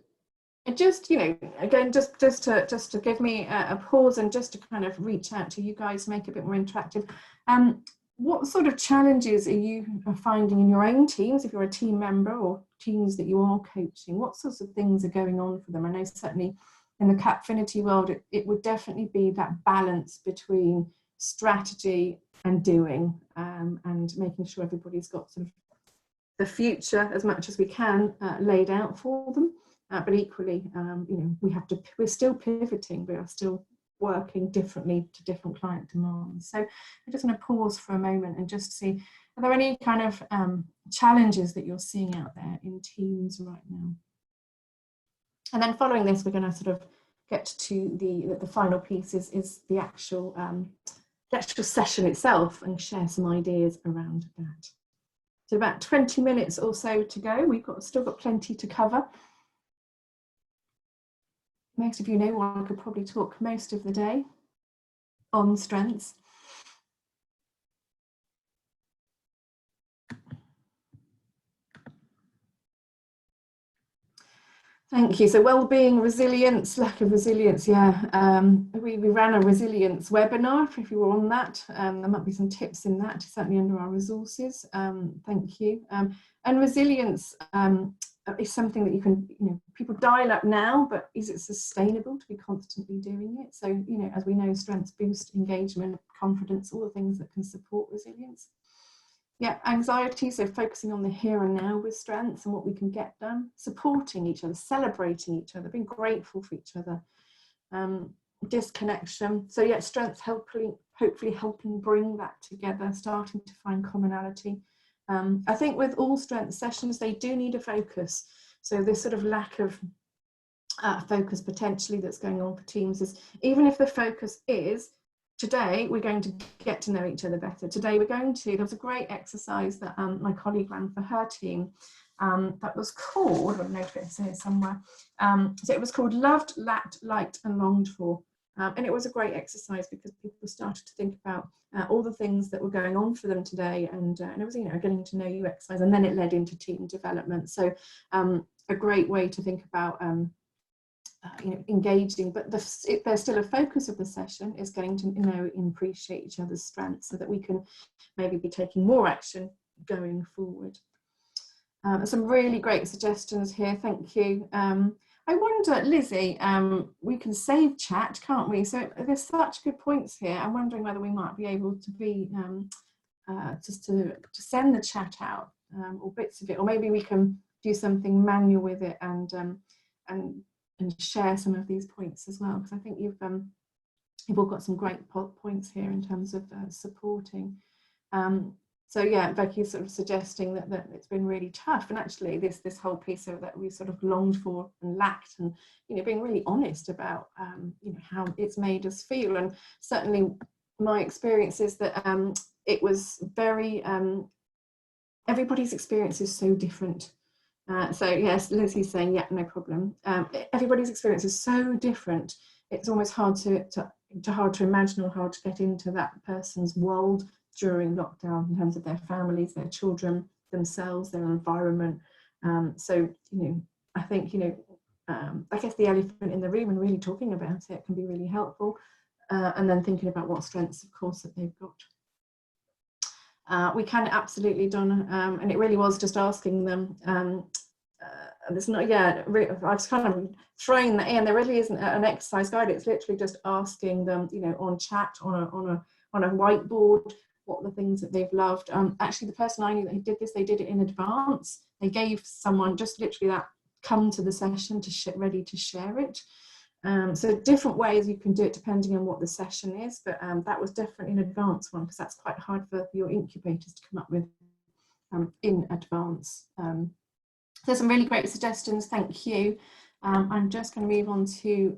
just, you know, again, just to give me a pause and just to kind of reach out to you guys, make it a bit more interactive. What sort of challenges are you finding in your own teams, if you're a team member or teams that you are coaching? What sorts of things are going on for them? I know certainly in the Capfinity world, it would definitely be that balance between strategy and doing, and making sure everybody's got sort of the future as much as we can laid out for them. But equally, you know, we're still pivoting, we are still working differently to different client demands. So I just want to pause for a moment and just see, are there any kind of challenges that you're seeing out there in teams right now? And then following this, we're going to sort of get to the final piece is the actual session itself, and share some ideas around that. So about 20 minutes or so to go. We've still got plenty to cover. Most of you know I could probably talk most of the day on strengths. Thank you. So well-being, resilience, lack of resilience. Yeah, we ran a resilience webinar. If you were on that, there might be some tips in that, certainly under our resources. Thank you. And resilience is something that you can, you know, people dial up now, but is it sustainable to be constantly doing it? So, you know, as we know, strengths boost engagement, confidence, all the things that can support resilience. Yeah, anxiety, so focusing on the here and now with strengths and what we can get done, supporting each other, celebrating each other, being grateful for each other, disconnection. So yeah, strengths hopefully helping bring that together, starting to find commonality. I think with all strength sessions, they do need a focus. So this sort of lack of focus potentially that's going on for teams is, even if the focus is today we're going to get to know each other better. Today there was a great exercise that my colleague ran for her team that was called, I don't know if it's here somewhere, so it was called Loved, Lacked, Liked and Longed For. And it was a great exercise because people started to think about all the things that were going on for them today, and it was, getting to know you exercise, and then it led into team development. So a great way to think about engaging, but there's still a focus of the session is getting to appreciate each other's strengths so that we can maybe be taking more action going forward. Some really great suggestions here, thank you. I wonder, Lizzie, we can save chat, can't we? So there's such good points here. I'm wondering whether we might be able to be just to send the chat out or bits of it, or maybe we can do something manual with it and share some of these points as well, because I think you've all got some great points here in terms of supporting. So yeah, Becky's sort of suggesting that it's been really tough, and actually this whole piece of that we sort of longed for and lacked, and being really honest about how it's made us feel. And certainly my experience is that it was very everybody's experience is so different. So yes, Lizzie's saying, yeah, no problem. Everybody's experience is so different. It's almost hard to imagine or hard to get into that person's world during lockdown in terms of their families, their children, themselves, their environment. So I think I guess the elephant in the room and really talking about it can be really helpful, and then thinking about what strengths, of course, that they've got. We can absolutely, Donna, and it really was just asking them. It's not, yeah, I've just kind of thrown that in. There really isn't an exercise guide. It's literally just asking them, on chat, on a whiteboard, what are the things that they've loved. Actually, the person I knew that did this, they did it in advance. They gave someone just literally that, come to the session to ready to share it. So different ways you can do it depending on what the session is, but that was definitely an advanced one, because that's quite hard for your incubators to come up with in advance. There's some really great suggestions, thank you. I'm just going to move on to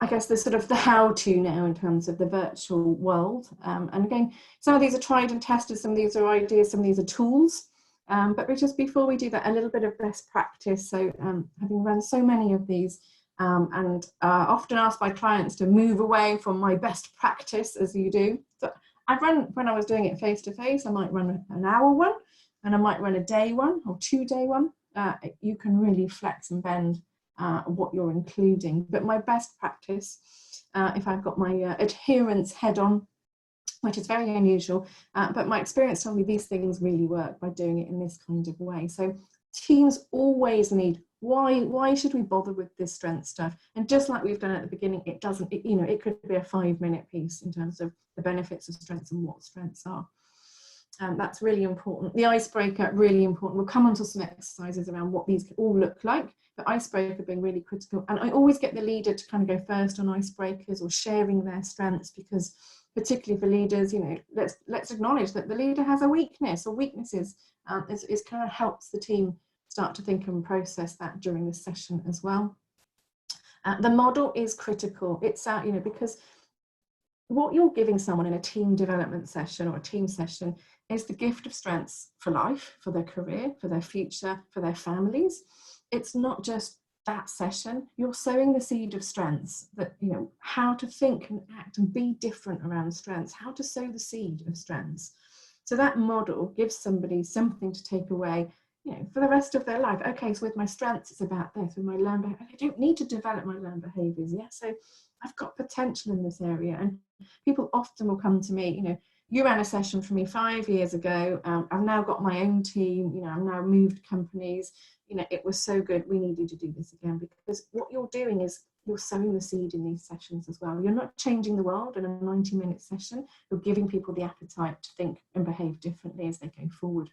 I guess the sort of the how-to now in terms of the virtual world. And again, some of these are tried and tested, some of these are ideas, some of these are tools. But just before we do that, a little bit of best practice. So having run so many of these and often asked by clients to move away from my best practice, as you do. So I've run, when I was doing it face-to-face, I might run an hour one, and I might run a day one or 2-day one. You can really flex and bend what you're including. But my best practice, if I've got my adherence head on, which is very unusual, but my experience told me these things really work by doing it in this kind of way. So teams always need, why should we bother with this strength stuff? And just like we've done at the beginning, it doesn't, it could be a 5-minute piece in terms of the benefits of strengths and what strengths are. That's really important. The icebreaker, really important. We'll come on to some exercises around what these all look like, but icebreaker being really critical. And I always get the leader to kind of go first on icebreakers or sharing their strengths, because particularly for leaders, let's acknowledge that the leader has a weakness or weaknesses. It kind of helps the team start to think and process that during this session as well. The model is critical. It's because what you're giving someone in a team development session or a team session is the gift of strengths for life, for their career, for their future, for their families. It's not just that session. You're sowing the seed of strengths, that how to think and act and be different around strengths, how to sow the seed of strengths. So that model gives somebody something to take away for the rest of their life. Okay, so with my strengths it's about this, with my learned behavior, I don't need to develop my learned behaviors. Yeah, so I've got potential in this area. And people often will come to me, you ran a session for me 5 years ago, I've now got my own team, I've now moved companies, it was so good, we need you to do this again. Because what you're doing is you're sowing the seed in these sessions as well. You're not changing the world in a 90-minute session, you're giving people the appetite to think and behave differently as they go forward.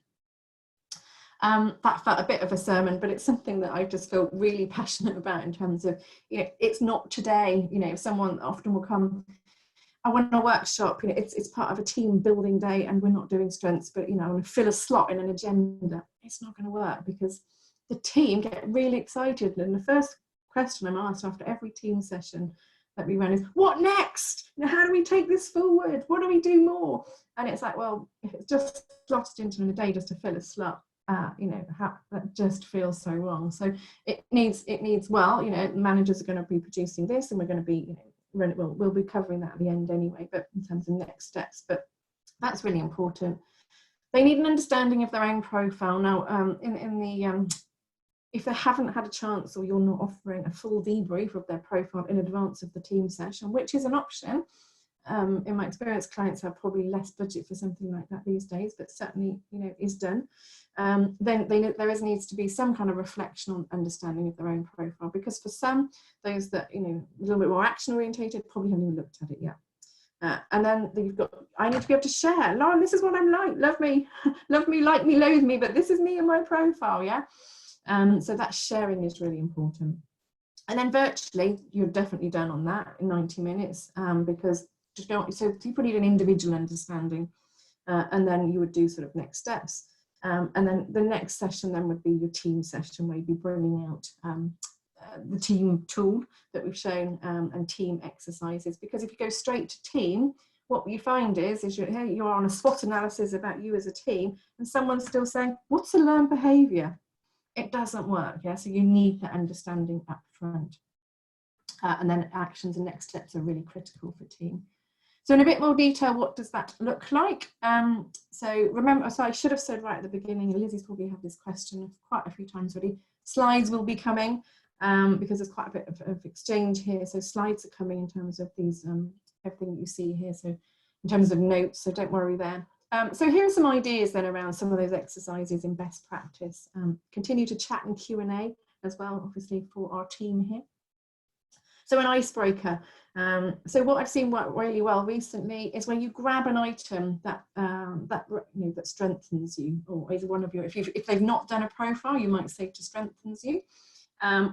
That felt a bit of a sermon, but it's something that I just feel really passionate about in terms of, it's not today, someone often will come, I want a workshop, it's part of a team building day and we're not doing strengths, but I want to fill a slot in an agenda. It's not going to work, because the team get really excited. And the first question I'm asked after every team session, that we run is, what next? How do we take this forward? What do we do more? And it's like, well, if it's just slotted into a day just to fill a slot, that just feels so wrong. So it needs, well, managers are going to be producing this, and we're going to be, we'll be covering that at the end anyway, but in terms of next steps, but that's really important. They need an understanding of their own profile. Now, if they haven't had a chance, or you're not offering a full debrief of their profile in advance of the team session, which is an option, in my experience, clients have probably less budget for something like that these days, but certainly, is done. Then there needs to be some kind of reflection on understanding of their own profile, because for some, those that, a little bit more action orientated, probably haven't even looked at it yet. And then you've got, I need to be able to share, Lauren, this is what I'm like, love me, like me, loathe me, but this is me and my profile, yeah? So that sharing is really important. And then virtually, you're definitely done on that in 90 minutes, because so people need an individual understanding, and then you would do sort of next steps. And then the next session then would be your team session, where you'd be bringing out the team tool that we've shown, and team exercises. Because if you go straight to team, what you find is you're on a SWOT analysis about you as a team, and someone's still saying, what's a learned behaviour? It doesn't work, yeah? So you need that understanding up front. And then actions and next steps are really critical for team. So in a bit more detail, what does that look like? So remember, so I should have said right at the beginning, Lizzie's probably had this question quite a few times already. Slides will be coming, because there's quite a bit of exchange here. So slides are coming in terms of these, everything you see here. So in terms of notes, so don't worry there. So here are some ideas then around some of those exercises in best practice. Continue to chat and Q&A as well, obviously, for our team here. So an icebreaker. So what I've seen work really well recently is when you grab an item that that strengthens you, or is one of your, if they've not done a profile, you might say to strengthens you,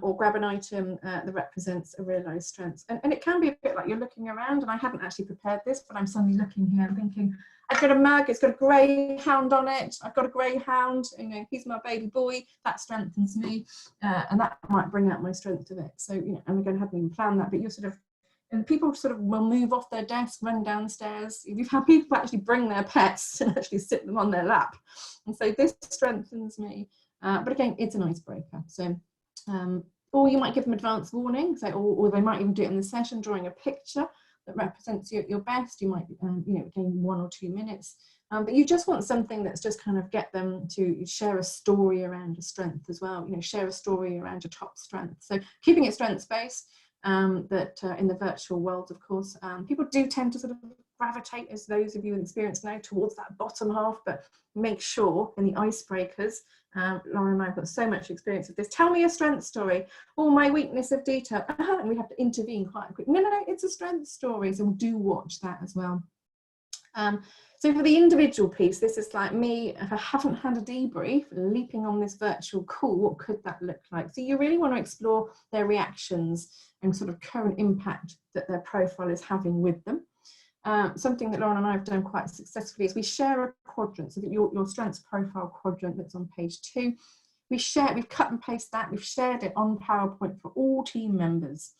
or grab an item that represents a realised strength. And it can be a bit like you're looking around, and I hadn't actually prepared this, but I'm suddenly looking here and thinking, I've got a mug, it's got a greyhound on it, I've got a greyhound, he's my baby boy, that strengthens me, and that might bring out my strength of it. So, and again, I hadn't even planned that, but you're sort of, and people sort of will move off their desk, run downstairs. We've had people actually bring their pets and actually sit them on their lap. And so this strengthens me. But again, it's an icebreaker. So, or you might give them advance warning, so, or they might even do it in the session, drawing a picture that represents you at your best. You might, gain 1 or 2 minutes. But you just want something that's just kind of get them to share a story around a strength as well. Share a story around your top strength. So keeping it strengths-based. That in the virtual world, of course, people do tend to sort of gravitate, as those of you with experience know, towards that bottom half, but make sure in the icebreakers, Lauren and I have got so much experience with this, tell me a strength story, or my weakness of detail, and we have to intervene quite quick. No, it's a strength story, so do watch that as well. So for the individual piece, this is like me, if I haven't had a debrief, leaping on this virtual call, what could that look like? So you really want to explore their reactions and sort of current impact that their profile is having with them. Something that Lauren and I have done quite successfully is we share a quadrant, so that your strengths profile quadrant that's on page 2. We've cut and pasted that, we've shared it on PowerPoint for all team members.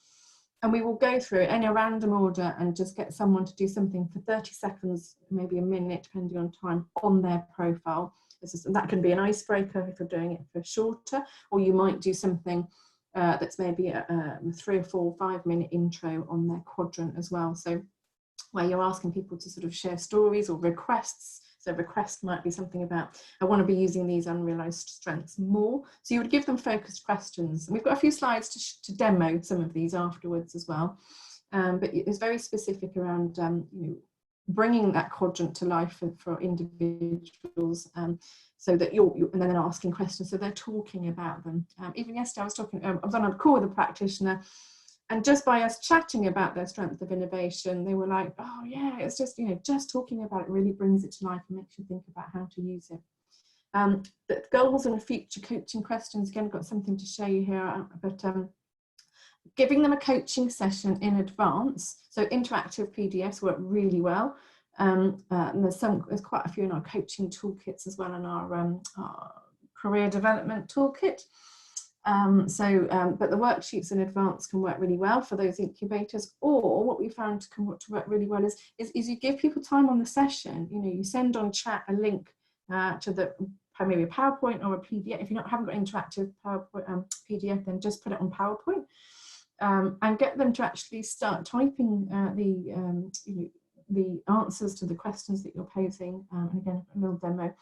And we will go through it in a random order and just get someone to do something for 30 seconds, maybe a minute, depending on time, on their profile. That can be an icebreaker if you're doing it for shorter, or you might do something that's maybe a 3 or 4 or 5 minute intro on their quadrant as well. So where you're asking people to sort of share stories or requests. So request might be something about, I want to be using these unrealised strengths more. So you would give them focused questions. And we've got a few slides to demo some of these afterwards as well. But it's very specific around bringing that quadrant to life for individuals, so that and then asking questions. So they're talking about them. Even yesterday I was on a call with a practitioner, and just by us chatting about their strength of innovation, they were like, oh yeah, it's just, just talking about it really brings it to life and makes you think about how to use it. The goals and future coaching questions, again, got something to show you here, but giving them a coaching session in advance. So interactive PDFs work really well. And there's quite a few in our coaching toolkits as well, in our career development toolkit. But the worksheets in advance can work really well for those incubators. Or what we found can work really well is you give people time on the session. You know, you send on chat a link to the maybe a PowerPoint or a PDF. If you haven't got interactive PowerPoint PDF, then just put it on PowerPoint and get them to actually start typing the answers to the questions that you're posing. And again, a little demo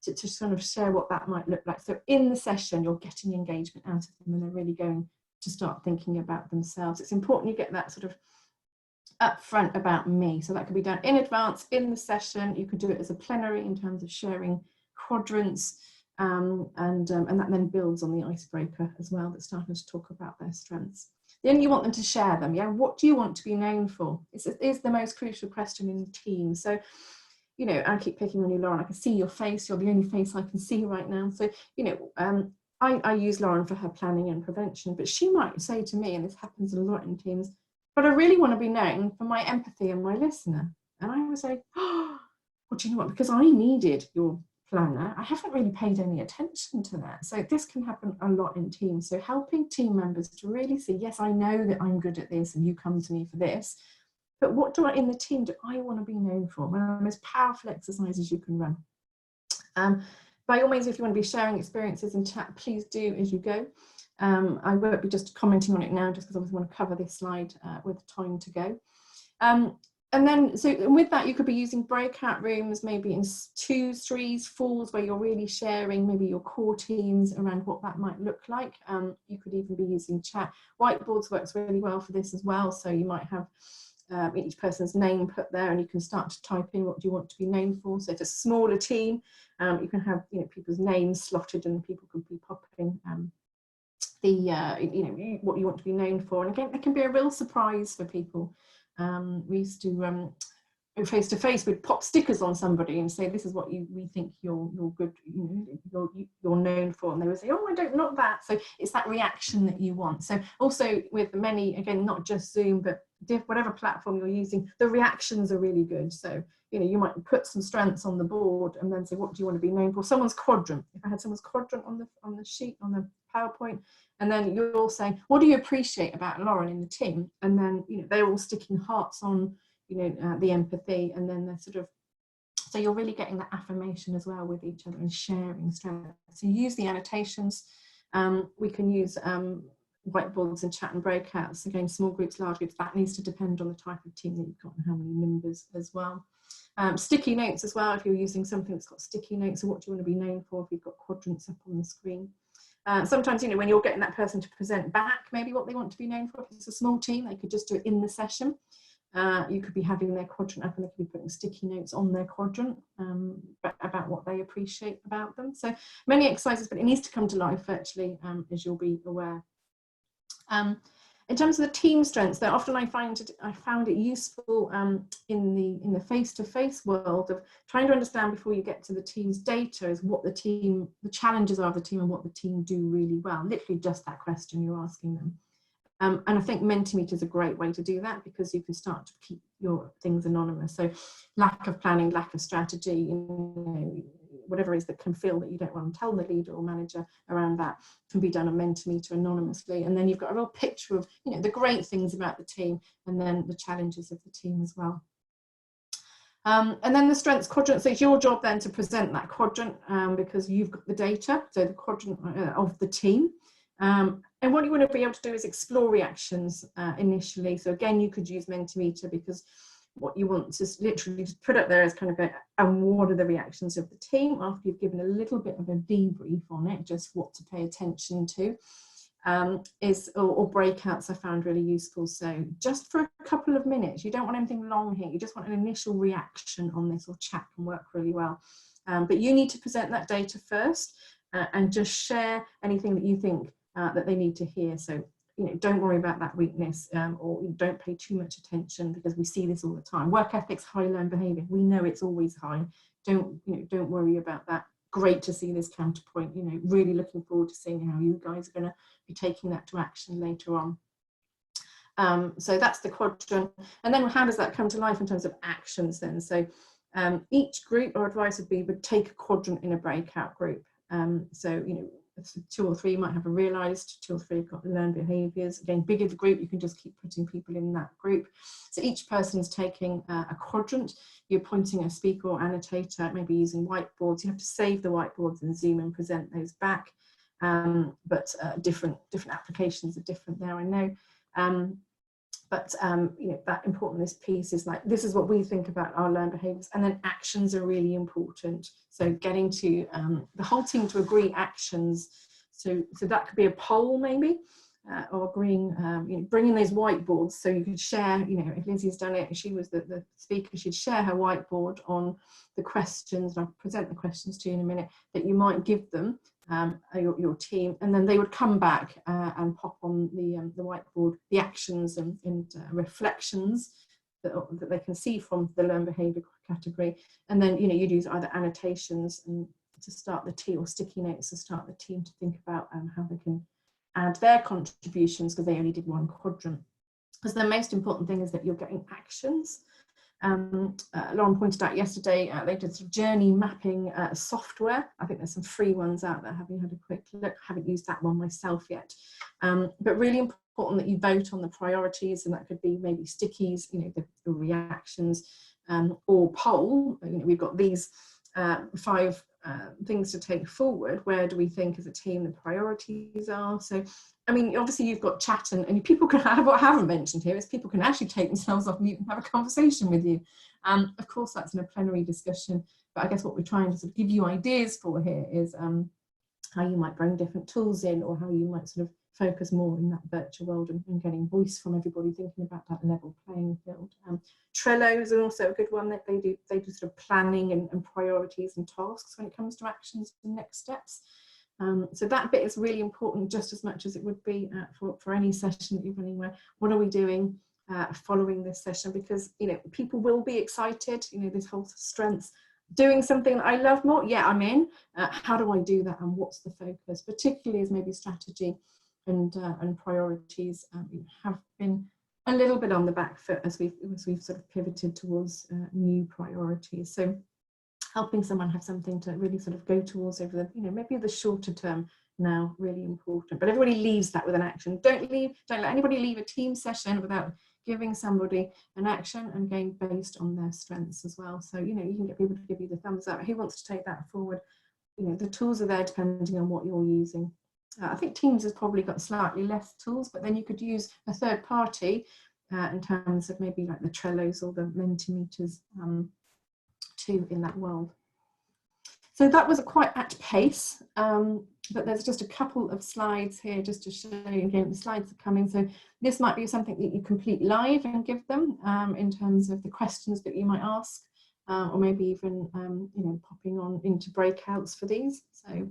to sort of share what that might look like. So in the session, you're getting engagement out of them and they're really going to start thinking about themselves. It's important you get that sort of upfront about me. So that can be done in advance, in the session. You could do it as a plenary in terms of sharing quadrants, and that then builds on the icebreaker as well, that's starting to talk about their strengths. Then you want them to share them. Yeah, what do you want to be known for? Is the most crucial question in the team. So, you know, I keep picking on you, Lauren. I can see your face. You're the only face I can see right now. So, you know, I use Lauren for her planning and prevention, but she might say to me, and this happens a lot in teams, but I really want to be known for my empathy and my listener. And I was like, oh, well, do you know what? Because I needed your planner, I haven't really paid any attention to that. So this can happen a lot in teams. So helping team members to really see, yes, I know that I'm good at this and you come to me for this, but what in the team do I want to be known for? One of the most powerful exercises you can run. By all means, if you want to be sharing experiences in chat, please do as you go. I won't be just commenting on it now, just because I always want to cover this slide with time to go. And then, so with that, you could be using breakout rooms, maybe in 2s, 3s, 4s, where you're really sharing maybe your core teams around what that might look like. You could even be using chat. Whiteboards works really well for this as well. So you might have each person's name put there, and you can start to type in what do you want to be known for. So if it's a smaller team, you can have people's names slotted, and people can be popping what you want to be known for. And again, it can be a real surprise for people. We used to face to face, we'd pop stickers on somebody and say, this is what we think you're good, you're known for, and they would say, oh, I don't, not that. So it's that reaction that you want. So also with many, again, not just Zoom, but whatever platform you're using, the reactions are really good. So you might put some strengths on the board and then say, what do you want to be known for? Someone's quadrant. If I had someone's quadrant on the sheet, on the PowerPoint, and then you're all saying, what do you appreciate about Lauren in the team? And then they're all sticking hearts on the empathy, and then they're sort of, so you're really getting that affirmation as well with each other and sharing strength. So use the annotations. We can use whiteboards and chat and breakouts. Again, small groups, large groups, that needs to depend on the type of team that you've got and how many members as well. Sticky notes as well, if you're using something that's got sticky notes. So what do you want to be known for if you've got quadrants up on the screen? Sometimes, when you're getting that person to present back maybe what they want to be known for, if it's a small team, they could just do it in the session. You could be having their quadrant up and they could be putting sticky notes on their quadrant about what they appreciate about them. So many exercises, but it needs to come to life virtually, as you'll be aware. In terms of the team strengths, though, often I found it useful in the face-to-face world of trying to understand before you get to the team's data is what the challenges are of the team and what the team do really well. Literally just that question you're asking them. And I think Mentimeter is a great way to do that, because you can start to keep your things anonymous. So lack of planning, lack of strategy, whatever it is that can feel that you don't want to tell the leader or manager around that can be done on Mentimeter anonymously. And then you've got a real picture of the great things about the team and then the challenges of the team as well. And then the strengths quadrant, so it's your job then to present that quadrant because you've got the data, so the quadrant of the team. And what you want to be able to do is explore reactions initially. So again, you could use Mentimeter, because what you want to literally just put up there is kind of and what are the reactions of the team after you've given a little bit of a debrief on it, just what to pay attention to. Or breakouts I found really useful. So just for a couple of minutes, you don't want anything long here, you just want an initial reaction on this, or chat can work really well. But you need to present that data first and just share anything that you think that they need to hear. So don't worry about that weakness, or don't pay too much attention, because we see this all the time. Work ethics, high learned behaviour, we know it's always high. Don't worry about that. Great to see this counterpoint. Really looking forward to seeing how you guys are going to be taking that to action later on. So that's the quadrant. And then how does that come to life in terms of actions then? So each group, or advice would take a quadrant in a breakout group. So 2 or 3 might have a realised, 2 or 3 have got learned behaviours. Again, bigger the group, you can just keep putting people in that group. So each person's taking a quadrant. You're appointing a speaker or annotator, maybe using whiteboards. You have to save the whiteboards in Zoom and present those back. But different applications are different there, I know. You know, that important, this piece is like, this is what we think about our learned behaviours, and then actions are really important. So getting to the whole team to agree actions. So that could be a poll maybe, or agreeing, you know, bringing those whiteboards so you could share, you know, if Lizzie's done it, she was the speaker, she'd share her whiteboard on the questions, and I'll present the questions to you in a minute, that you might give them, your team, and then they would come back and pop on the whiteboard the actions and reflections that they can see from the learned behaviour category. And then, you know, you'd use either annotations and to start the team, or sticky notes to start the team to think about how they can add their contributions, because they only did one quadrant. Because the most important thing is that you're getting actions. Lauren pointed out yesterday, they did some journey mapping software. I think there's some free ones out there. Having had a quick look, I haven't used that one myself yet. But really important that you vote on the priorities, and that could be maybe stickies, you know, the reactions, or poll. You know, we've got these 5 things to take forward. Where do we think as a team the priorities are? So, I mean, obviously you've got chat, and people can have, what I haven't mentioned here is people can actually take themselves off mute and have a conversation with you. Of course, that's in a plenary discussion, but I guess what we're trying to sort of give you ideas for here is how you might bring different tools in, or how you might sort of focus more in that virtual world and getting voice from everybody, thinking about that level playing field. Trello is also a good one that they do sort of planning and priorities and tasks when it comes to actions and next steps. So that bit is really important, just as much as it would be for any session that you're running, where what are we doing following this session, because, you know, people will be excited, you know, this whole strengths, doing something that I love more, yeah, I'm in. How do I do that, and what's the focus, particularly as maybe strategy and priorities have been a little bit on the back foot as we've sort of pivoted towards new priorities. So helping someone have something to really sort of go towards over the, you know, maybe the shorter term now, really important. But everybody leaves that with an action. Don't let anybody leave a team session without giving somebody an action and going based on their strengths as well. So, you know, you can get people to give you the thumbs up. Who wants to take that forward? You know, the tools are there depending on what you're using. I think Teams has probably got slightly less tools, but then you could use a third party in terms of maybe like the Trellos or the Mentimeters too in that world. So that was quite at pace, but there's just a couple of slides here just to show you again, the slides are coming. So this might be something that you complete live and give them in terms of the questions that you might ask, or maybe even you know, popping on into breakouts for these. So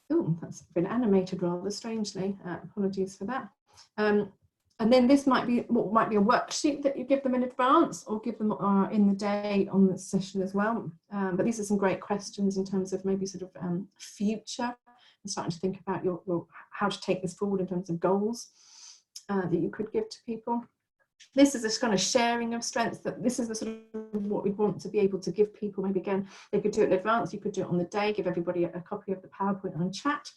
oh, that's been animated rather strangely. Apologies for that. And then this might be a worksheet that you give them in advance, or give them in the day on the session as well. But these are some great questions in terms of maybe sort of future, and starting to think about your how to take this forward in terms of goals that you could give to people. This is this kind of sharing of strengths, that this is the sort of what we'd want to be able to give people. Maybe again, they could do it in advance, you could do it on the day, give everybody a copy of the PowerPoint on chat.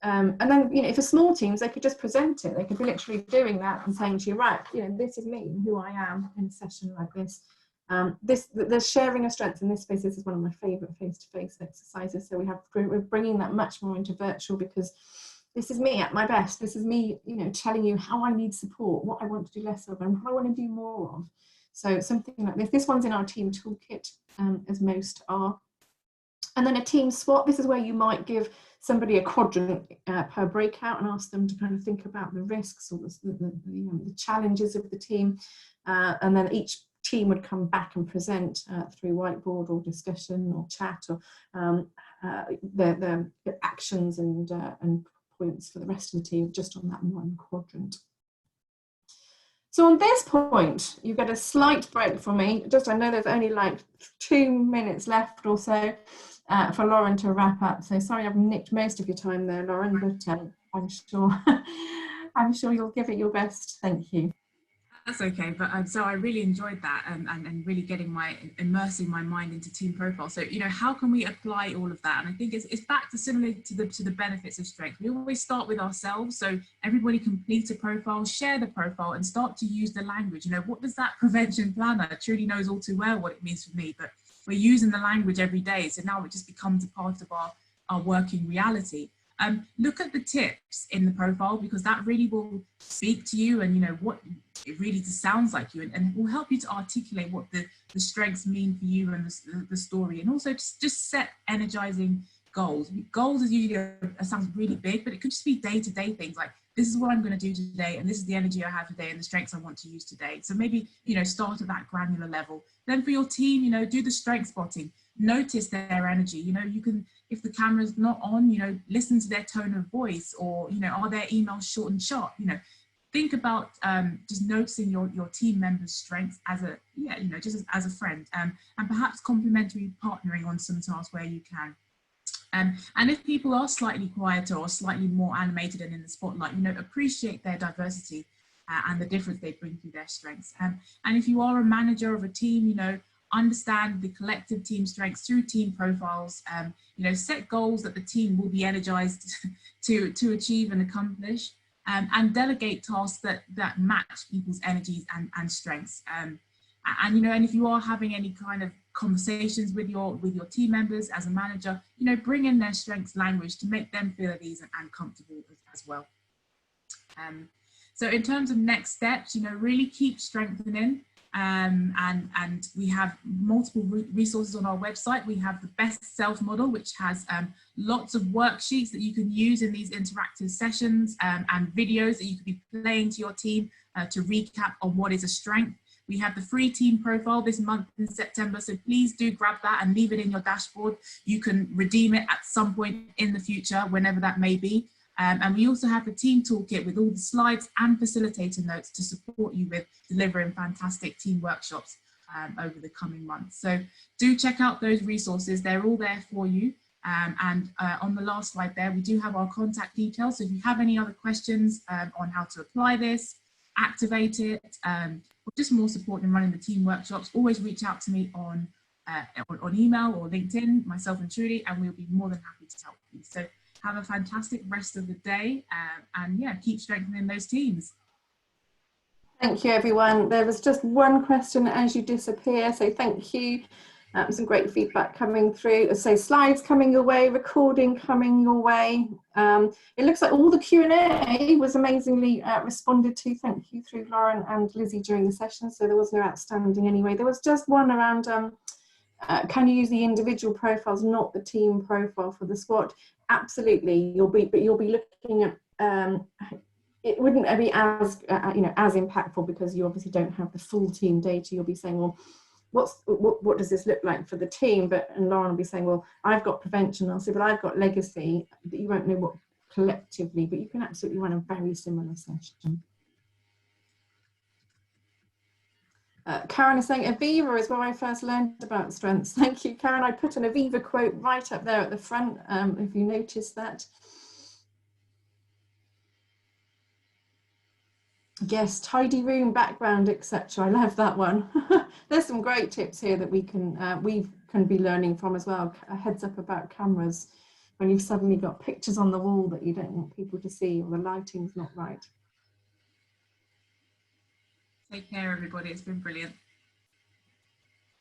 And then, you know, for small teams, they could just present it. They could be literally doing that and saying to you, right, you know, this is me, who I am in a session like this. The sharing of strengths in this space, this is one of my favourite face-to-face exercises. So we're bringing that much more into virtual, because this is me at my best. This is me, you know, telling you how I need support, what I want to do less of, and what I want to do more of. So something like this. This one's in our team toolkit, as most are. And then a team swap. This is where you might give somebody a quadrant per breakout and ask them to kind of think about the risks or the challenges of the team. And then each team would come back and present through whiteboard or discussion or chat, or their actions and points for the rest of the team just on that one quadrant. So on this point, you get a slight break from me. I know there's only like 2 minutes left or so for Lauren to wrap up. So sorry, I've nicked most of your time there, Lauren, but I'm sure you'll give it your best. Thank you. That's okay, but so I really enjoyed that, and really immersing my mind into team profile. So, you know, how can we apply all of that? And I think it's back to similar to the benefits of strength. We always start with ourselves, so everybody complete a profile, share the profile, and start to use the language. You know, what does that prevention planner truly knows all too well what it means for me, but we're using the language every day, so now it just becomes a part of our working reality. Look at the tips in the profile, because that really will speak to you, and you know what it really just sounds like you, and will help you to articulate what the strengths mean for you and the story. And also just set energizing goals. Goals is usually sounds really big, but it could just be day-to-day things like, this is what I'm going to do today, and this is the energy I have today and the strengths I want to use today. So maybe, you know, start at that granular level. Then for your team, you know, do the strength spotting. Notice their energy. You know, you can, if the camera's not on, you know, listen to their tone of voice, or, you know, are their emails short and sharp? You know, think about just noticing your team members' strengths as a, yeah, you know, just as a friend, and perhaps complementary partnering on some tasks where you can. And if people are slightly quieter or slightly more animated and in the spotlight, you know, appreciate their diversity and the difference they bring through their strengths. And if you are a manager of a team, you know, understand the collective team strengths through team profiles. You know, set goals that the team will be energized to achieve and accomplish, and delegate tasks that match people's energies and strengths. And you know, and if you are having any kind of conversations with your team members as a manager, you know, bring in their strengths language to make them feel at ease and comfortable as well. So in terms of next steps, you know, really keep strengthening. And we have multiple resources on our website. We have the Best Self model, which has lots of worksheets that you can use in these interactive sessions, and videos that you could be playing to your team to recap on what is a strength. We have the free team profile this month in September, so please do grab that and leave it in your dashboard. You can redeem it at some point in the future, whenever that may be. And we also have the team toolkit with all the slides and facilitator notes to support you with delivering fantastic team workshops over the coming months. So do check out those resources. They're all there for you. And on the last slide there, we do have our contact details. So if you have any other questions on how to apply this, activate it, or just more support in running the team workshops, always reach out to me on email or LinkedIn, myself and Trudy, and we'll be more than happy to help you. So have a fantastic rest of the day, and yeah, keep strengthening those teams. Thank you, everyone. There was just one question as you disappear, so thank you. Some great feedback coming through. So slides coming your way, recording coming your way. It looks like all the Q&A was amazingly responded to. Thank you through Lauren and Lizzie during the session. So there was no outstanding anyway. There was just one around can you use the individual profiles, not the team profile for the SWOT? Absolutely, but you'll be looking at. It wouldn't be as you know, as impactful, because you obviously don't have the full team data. You'll be saying, well, what does this look like for the team? And Lauren will be saying, well, I've got prevention. I'll say, but I've got legacy. But you won't know what collectively. But you can absolutely run a very similar session. Karen is saying Aviva is where I first learned about strengths. Thank you, Karen. I put an Aviva quote right up there at the front, if you noticed that. Yes, tidy room, background, etc. I love that one. There's some great tips here that we can be learning from as well. A heads up about cameras when you've suddenly got pictures on the wall that you don't want people to see, or the lighting's not right. Take care, everybody. It's been brilliant.